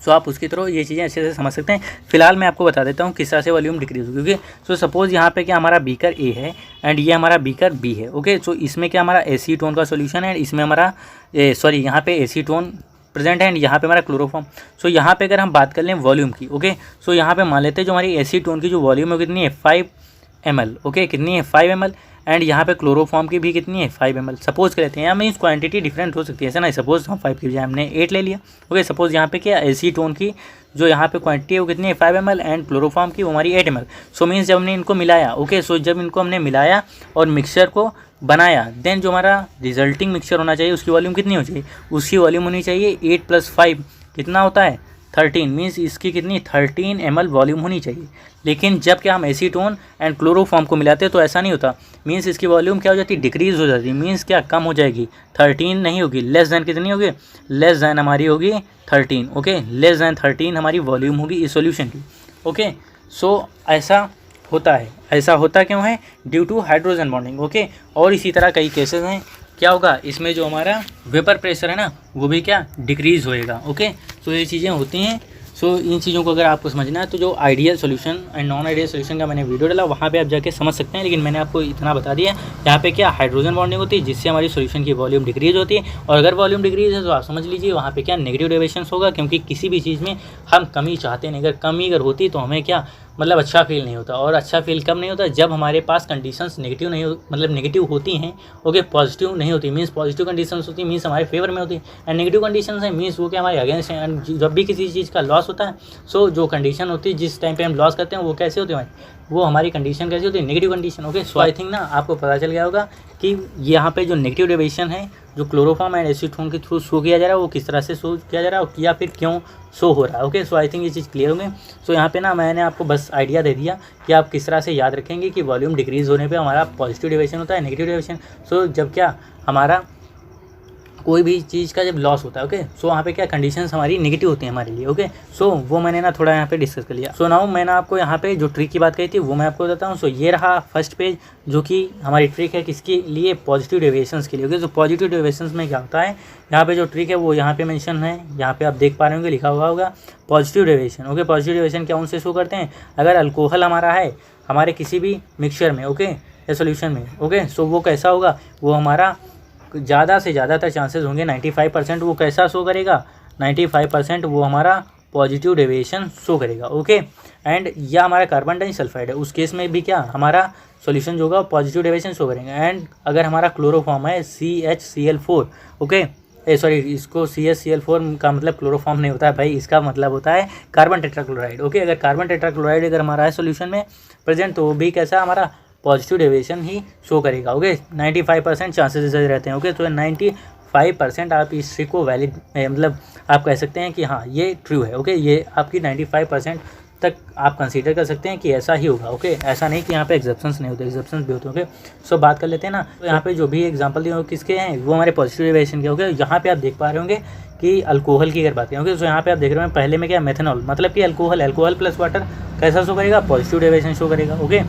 सो आप उसकी तरह ये चीज़ें अच्छे से समझ सकते हैं। फिलहाल मैं आपको बता देता हूँ किस तरह से वॉल्यूम डिक्रीज होगी ओके। सो सपोज़ यहाँ पे क्या हमारा बीकर ए है एंड ये हमारा बीकर बी है ओके। सो इसमें क्या हमारा एसीटोन का सॉल्यूशन है, इसमें हमारा यहाँ पे एसीटोन प्रेजेंट है एंड यहाँ पे हमारा क्लोरोफॉर्म। सो यहाँ पे अगर हम बात कर लें वॉल्यूम की ओके, सो यहाँ पे मान लेते हैं जो हमारी एसीटोन की जो वॉल्यूम है कितनी है 5 ml ओके, कितनी है 5 ml, एंड यहाँ पे क्लोरोफॉर्म की भी कितनी है 5 ml। सपोज कर लेते हैं, मीन्स क्वांटिटी डिफरेंट हो सकती है ऐसा ना, सपोज हम 5 की बजाय हमने 8 ले लिया ओके। सपोज यहाँ पे क्या एसीटोन की जो यहाँ पे क्वांटिटी है वो कितनी है 5 ml, एंड क्लोरोफॉर्म की वो हमारी 8 ml। सो मीन्स जब हमने इनको मिलाया ओके, सो जब इनको हमने मिलाया और मिक्सचर को बनाया, देन जो हमारा रिजल्टिंग मिक्सचर होना चाहिए उसकी वॉल्यूम कितनी हो चाहिए, उसकी वॉल्यूम होनी चाहिए 8 + 5 कितना होता है 13, मीन्स इसकी कितनी 13 ml वॉल्यूम होनी चाहिए। लेकिन जब क्या हम एसीटोन एंड क्लोरोफॉर्म को मिलाते हैं तो ऐसा नहीं होता, मीन्स इसकी वॉल्यूम क्या हो जाती है डिक्रीज हो जाती है, मीन्स क्या कम हो जाएगी 13 नहीं होगी, लेस दैन कितनी होगी, लेस दैन हमारी होगी 13 ओके, लेस दैन 13 हमारी वॉल्यूम होगी इस सॉल्यूशन की ओके। सो ऐसा होता है, ऐसा होता क्यों है, due to hydrogen bonding okay. और इसी तरह कई केसेस हैं, क्या होगा इसमें जो हमारा वेपर प्रेशर है ना वो भी क्या डिक्रीज़ होएगा ओके। तो ये चीज़ें होती हैं सो इन चीज़ों को अगर आपको समझना है तो जो ideal solution and non ideal solution का मैंने वीडियो डाला वहाँ पे आप जाके समझ सकते हैं, लेकिन मैंने आपको इतना बता दिया यहाँ पे क्या हाइड्रोजन बॉन्डिंग होती है जिससे हमारी सोल्यूशन की वॉल्यूम डिक्रीज होती है, और अगर वॉल्यूम डिक्रीज है तो आप समझ लीजिए वहाँ पे क्या नेगेटिव डेविएशंस होगा, क्योंकि किसी भी चीज़ में हम कमी चाहते नहीं, अगर कमी अगर होती तो हमें क्या मतलब अच्छा फील नहीं होता, और अच्छा फील कब नहीं होता जब हमारे पास कंडीशंस नेगेटिव नहीं मतलब नेगेटिव होती हैं, ओके, पॉजिटिव नहीं होती, मीन्स पॉजिटिव कंडीशंस होती है मीन्स हमारे फेवर में होती है, एंड नेगेटिव कंडीशंस है मीन्स वो क्या हमारे अगेंस्ट है। एंड जब भी किसी चीज़ का लॉस होता है, सो जो कंडीशन होती है जिस टाइम पे हम लॉस करते हैं वो कैसे होती है, वो हमारी कंडीशन कैसी होती है, negative condition, okay. So I think ना आपको पता चल गया होगा कि यहाँ पे जो नेगेटिव डेविएशन है जो क्लोरोफॉर्म एंड एसीटोन के थ्रू शो किया जा रहा है वो किस तरह से शो किया जा रहा है या फिर क्यों शो हो रहा है, ओके। सो आई थिंक ये चीज़ क्लियर होंगे। सो यहाँ पे ना मैंने आपको बस आइडिया दे दिया कि आप किस तरह से याद रखेंगे कि वॉल्यूम डिक्रीज़ होने पे हमारा पॉजिटिव डेविएशन होता है, नेगेटिव डेविएशन। सो जब क्या हमारा कोई भी चीज़ का जब लॉस होता है, ओके, सो वहाँ पे क्या कंडीशंस हमारी नेगेटिव होती हैं हमारे लिए, ओके। सो वो मैंने ना थोड़ा यहाँ पे डिस्कस कर लिया। सो नाउ मैंने आपको यहाँ पे जो ट्रिक की बात कही थी वो मैं आपको बताता हूँ। सो ये रहा फर्स्ट पेज जो कि हमारी ट्रिक है किसके लिए, पॉजिटिव डेविएशंस के लिए, ओके। सो पॉजिटिव डेविएशंस में क्या होता है, यहाँ पे जो ट्रिक है वो यहाँ पे मेंशन है, यहाँ पे आप देख पा रहे होंगे लिखा हुआ होगा positive deviation, okay. Positive deviation क्या उनसे शो करते हैं, अगर अल्कोहल हमारा है हमारे किसी भी मिक्सचर में, ओके, या सोल्यूशन में, ओके, सो वो कैसा होगा, वो हमारा ज़्यादा से ज़्यादातर चांसेस होंगे 95% वो कैसा शो करेगा, 95% वो हमारा पॉजिटिव डेविएशन शो करेगा, ओके। एंड यह हमारा कार्बन डाइसल्फाइड है, उस केस में भी क्या हमारा सॉल्यूशन जो होगा पॉजिटिव डेविएशन शो करेंगे। एंड अगर हमारा क्लोरोफॉर्म है CHCl4, ओके, सॉरी इसको CHCl4 का मतलब क्लोरोफॉर्म नहीं होता है भाई, इसका मतलब होता है कार्बन टेट्राक्लोराइड, ओके। अगर कार्बन टेट्राक्लोराइड अगर हमारा है सॉल्यूशन में प्रेजेंट तो वो भी कैसा हमारा पॉजिटिव डेविएशन ही शो करेगा, ओके। 95% चांसेस रहते हैं, ओके। तो 95% आप इस ट्रिक को वैलिड मतलब आप कह सकते हैं कि हाँ ये ट्रू है, ओके। ये आपकी 95% तक आप कंसीडर कर सकते हैं कि ऐसा ही होगा, ओके। ऐसा नहीं कि यहाँ पे एग्जेप्शंस नहीं होते, एग्जेप्शंस भी होते हैं, ओके। सो बात कर लेते हैं ना, तो यहाँ पे जो भी एग्जांपल दिए किसके हैं वो हमारे पॉजिटिव डेविएशन के, ओके। यहाँ पे आप देख पा रहे होंगे कि अल्कोहल की अगर बात करें, ओके। सो यहाँ पे आप देख रहे हैं पहले में क्या मेथनॉल, मतलब कि अल्कोहल प्लस वाटर कैसा शो करेगा, पॉजिटिव डेविएशन शो करेगा, ओके।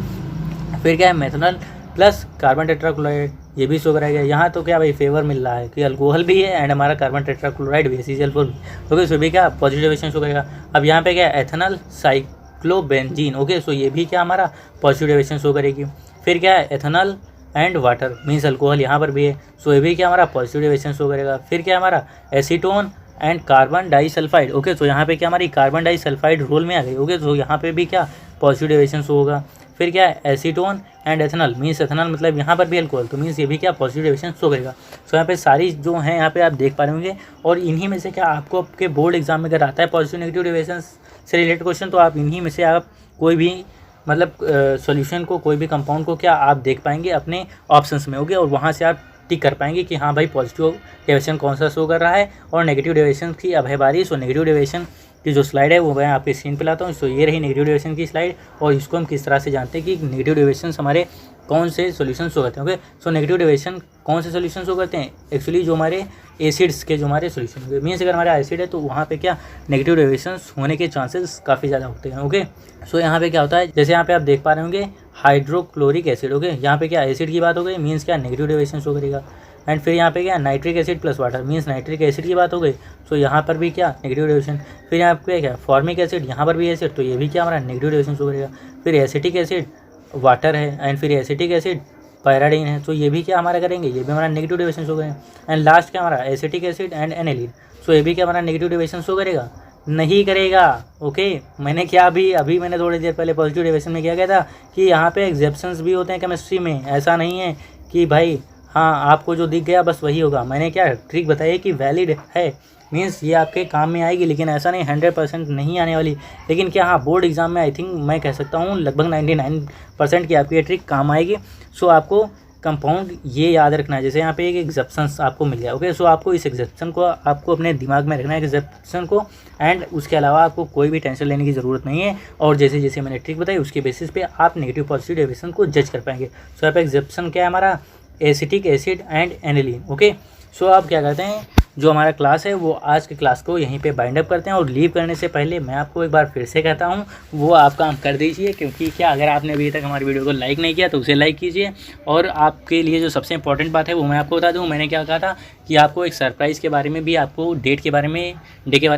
फिर क्या है मेथनॉल प्लस कार्बन टेट्राक्लोराइड ये भी शो कराएगा। यहाँ तो क्या भाई फेवर मिल रहा है कि अल्कोहल भी है एंड हमारा कार्बन टेट्राक्लोराइड भी है CCl4 भी, ओके। सो भी क्या पॉजिटिव डेविएशन शो करेगा। अब यहाँ पे क्या एथेनॉल साइक्लोबेंजीन, ओके। सो ये भी क्या हमारा पॉजिटिव डेविएशन शो करेगी। फिर क्या है ethanol and water means alcohol यहाँ पर भी है, सो ये भी क्या हमारा पॉजिटिव डेविएशन शो करेगा। फिर क्या हमारा acetone and carbon disulphide, okay. तो यहाँ पे क्या हमारी कार्बन डाइसल्फाइड रोल में आ गई, ओके। तो यहाँ पे भी क्या पॉजिटिव डेविएशन शो होगा। फिर क्या है acetone and ethanol means ethanol मतलब यहाँ पर भी अल्कोहल, तो मीन्स ये भी क्या पॉजिटिव डेविएशन शो करेगा। सो यहाँ पे सारी जो हैं यहाँ पे आप देख पा रहे होंगे, और इन्हीं में से क्या आपको आपके बोर्ड एग्जाम में अगर आता है पॉजिटिव नेगेटिव डेविएशन से रिलेटेड क्वेश्चन, तो आप इन्हीं में से आप कोई भी मतलब सॉल्यूशन को कोई भी कंपाउंड को क्या आप देख पाएंगे अपने ऑप्शंस में, ओके। और वहाँ से आप टिक कर पाएंगे कि हाँ भाई पॉजिटिव डेविएशन कौन सा शो कर रहा है और नेगेटिव डेविएशन की अब है बारी। सो नेगेटिव डेविएशन की जो स्लाइड है वो मैं आपके स्क्रीन पे लाता हूँ। सो ये रही नेगेटिव डेविएशन की स्लाइड, और इसको हम किस तरह से जानते हैं कि नेगेटिव डेविएशन हमारे कौन से सॉल्यूशन शो करते हैं, ओके। सो नेगेटिव डेविएशन कौन से सॉल्यूशन शो करते हैं, एक्चुअली जो हमारे एसिड्स के जो हमारे सॉल्यूशन होंगे, मीन्स अगर हमारा एसिड है तो वहाँ पे क्या नेगेटिव डेविएशन होने के चांसेस काफ़ी ज़्यादा होते हैं, ओके। सो यहाँ पे क्या होता है, जैसे यहाँ पे आप देख पा रहे होंगे हाइड्रोक्लोरिक एसिड, ओके। यहाँ पे क्या एसिड की बात हो गई मीन्स क्या नेगेटिव डेविएशन शो करेगा। एंड फिर यहाँ पे क्या nitric acid plus water means nitric acid की बात हो गई, सो यहाँ पर भी क्या नेगेटिव डेविएशन। फिर यहाँ पे क्या फॉर्मिक एसिड, यहाँ पर भी एसिड, तो ये भी क्या हमारा नेगेटिव डेविएशन शो करेगा। फिर एसिटिक एसिड वाटर है एंड फिर एसिटिक एसिड पैराडीन है, तो ये भी क्या हमारा करेंगे, ये भी हमारा नेगेटिव डेविएशन शो करेगा। एंड लास्ट क्या हमारा एसिटिक एसिड एंड एनिलीन, सो ये भी क्या हमारा नेगेटिव डेविएशन शो करेगा, नहीं करेगा, ओके। मैंने क्या अभी मैंने थोड़ी देर पहले पॉजिटिव डेविएशन में क्या कहता था कि यहाँ पे एग्जेप्शंस भी होते हैं केमिस्ट्री में, ऐसा नहीं है कि भाई हाँ आपको जो दिख गया बस वही होगा। मैंने क्या ट्रिक बताई कि वैलिड है मीन्स ये आपके काम में आएगी, लेकिन ऐसा नहीं 100% नहीं आने वाली। लेकिन क्या हाँ बोर्ड एग्जाम में आई थिंक मैं कह सकता हूँ लगभग 99% की आपकी ये ट्रिक काम आएगी। सो आपको कंपाउंड ये याद रखना है, जैसे यहाँ पे एक एग्जेप्शन आपको मिल गया, ओके। सो आपको इस एग्जेप्शन को आपको अपने दिमाग में रखना है एग्जेप्शन को, एंड उसके अलावा आपको कोई भी टेंशन लेने की ज़रूरत नहीं है। और जैसे जैसे मैंने ट्रिक बताई उसके बेसिस पे आप नेगेटिव पॉजिटिव डेविएशन को जज कर पाएंगे। सो यहाँ पे एग्जेप्शन क्या है हमारा acetic acid and aniline, okay. So आप क्या करते हैं, जो हमारा क्लास है वो आज के क्लास को यहीं पे बाइंड अप करते हैं। और लीव करने से पहले मैं आपको एक बार फिर से कहता हूँ वो आप काम कर दीजिए, क्योंकि क्या अगर आपने अभी तक हमारी वीडियो को लाइक नहीं किया तो उसे लाइक कीजिए। और आपके लिए जो सबसे इंपॉर्टेंट बात है वो मैं आपको बता दूँ, मैंने क्या कहा था कि आपको एक सरप्राइज़ के बारे में भी, आपको डे के बारे में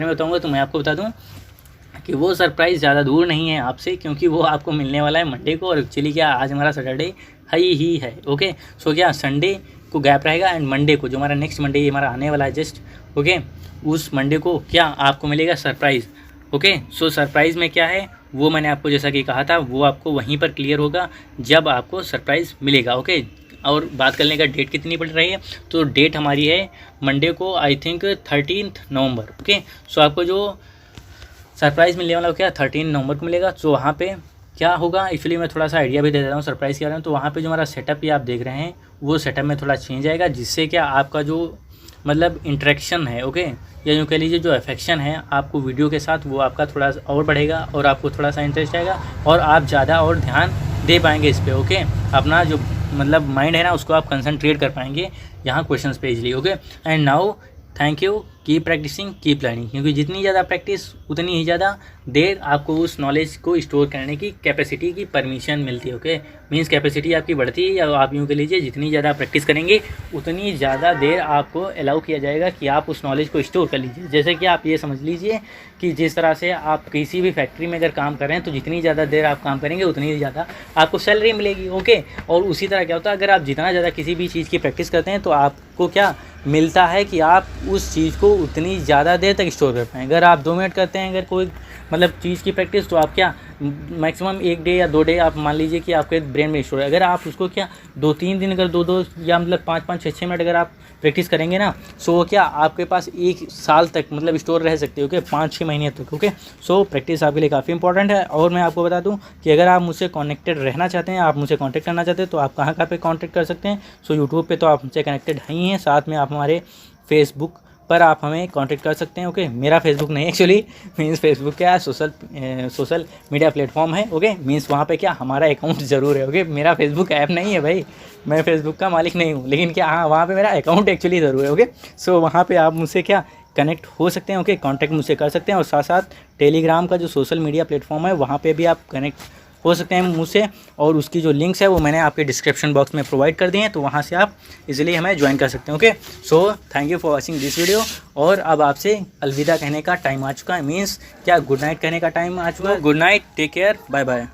बताऊँगा। तो मैं आपको बता दूँ कि वो सरप्राइज़ ज़्यादा दूर नहीं है आपसे, क्योंकि वो आपको मिलने वाला है मंडे को। और एक्चुअली क्या आज हमारा सैटरडे ही है। ओके, सो क्या संडे को गैप रहेगा एंड मंडे को, जो हमारा नेक्स्ट मंडे ये हमारा आने वाला है जस्ट, ओके, उस मंडे को क्या आपको मिलेगा सरप्राइज़। ओके, सो सरप्राइज़ में क्या है वो मैंने आपको जैसा कि कहा था वो आपको वहीं पर क्लियर होगा जब आपको सरप्राइज़ मिलेगा। ओके, और बात करने का डेट कितनी पड़ रही है, तो डेट हमारी है मंडे को आई थिंक 13 नवंबर। ओके, सो आपको जो सरप्राइज़ मिलने वाला क्या 13 नवंबर को मिलेगा। तो वहाँ पे क्या होगा, एक्चुअली मैं थोड़ा सा आइडिया भी दे देता हूँ सरप्राइज़ के बारे में। तो वहाँ पे जो हमारा सेटअप ये आप देख रहे हैं वो सेटअप में थोड़ा चेंज आएगा, जिससे क्या आपका जो मतलब इंटरेक्शन है, ओके, या यूँ कह लीजिए जो अफेक्शन है आपको वीडियो के साथ, वो आपका थोड़ा सा और बढ़ेगा और आपको थोड़ा सा इंटरेस्ट आएगा और आप ज़्यादा और ध्यान दे पाएंगे इस पर। ओके, अपना जो मतलब माइंड है ना उसको आप कंसंट्रेट कर पाएंगे यहाँ क्वेश्चंस पे easily. Okay, and now thank you, keep practising, keep learning, क्योंकि जितनी ज़्यादा प्रैक्टिस उतनी ही ज़्यादा देर आपको उस नॉलेज को स्टोर करने की कैपेसिटी की परमिशन मिलती है। ओके, मीन्स कैपेसिटी आपकी बढ़ती है, या आप यूँ कह लीजिए जितनी ज़्यादा प्रैक्टिस करेंगे उतनी ज़्यादा देर आपको अलाउ किया जाएगा कि आप उस नॉलेज को स्टोर कर लीजिए। जैसे कि आप ये समझ लीजिए कि जिस तरह से आप किसी भी फैक्ट्री में अगर काम कर रहे हैं तो जितनी ज़्यादा देर आप काम करेंगे उतनी ज़्यादा आपको सैलरी मिलेगी। ओके, और उसी तरह क्या होता है, अगर आप जितना ज़्यादा किसी भी चीज़ की प्रैक्टिस करते हैं तो आपको क्या मिलता है कि आप उस चीज़ को उतनी ज़्यादा देर तक स्टोर कर पाएँ। अगर आप 2 मिनट करते हैं अगर कोई मतलब चीज़ की प्रैक्टिस, तो आप क्या मैक्सिमम 1 डे या 2 डे आप मान लीजिए कि आपके ब्रेन में स्टोर है। अगर आप उसको क्या 2-3 दिन अगर 2-2 या मतलब 5-5 6-6 मिनट अगर आप प्रैक्टिस करेंगे ना, सो क्या आपके पास 1 साल तक मतलब स्टोर रह सकते हो। ओके, 5-6 महीने तक। ओके, सो प्रैक्टिस आपके लिए काफ़ी इंपॉर्टेंट है। और मैं आपको बता दूं कि अगर आप मुझसे कनेक्टेड रहना चाहते हैं, आप मुझसे कॉन्टैक्ट करना चाहते हैं, तो आप कहाँ पे कॉन्टैक्ट कर सकते हैं। सो यूट्यूब पे तो आप मुझसे कनेक्टेड ही हैं, साथ में आप हमारे फेसबुक पर आप हमें कांटेक्ट कर सकते हैं। ओके, मेरा फेसबुक नहीं एक्चुअली, मीन्स फेसबुक क्या है सोशल मीडिया प्लेटफॉर्म है। ओके, मीन्स वहाँ पे क्या हमारा अकाउंट ज़रूर है। ओके, मेरा फेसबुक ऐप नहीं है भाई, मैं फेसबुक का मालिक नहीं हूँ, लेकिन क्या हाँ वहाँ पे मेरा अकाउंट एक्चुअली ज़रूर है। ओके, सो वहाँ पे आप मुझसे क्या कनेक्ट हो सकते हैं। ओके, कांटेक्ट मुझसे कर सकते हैं। और साथ साथ टेलीग्राम का जो सोशल मीडिया प्लेटफॉर्म है वहाँ पर भी आप कनेक्ट हो सकते हैं मुझसे, और उसकी जो लिंक्स है वो मैंने आपके डिस्क्रिप्शन बॉक्स में प्रोवाइड कर दिए हैं, तो वहाँ से आप इजीली हमें ज्वाइन कर सकते हैं। Okay, so thank you for watching this video. और अब आपसे अलविदा कहने का टाइम आ चुका है, मीन्स क्या गुड नाइट कहने का टाइम आ चुका है। Good night, take care, bye bye.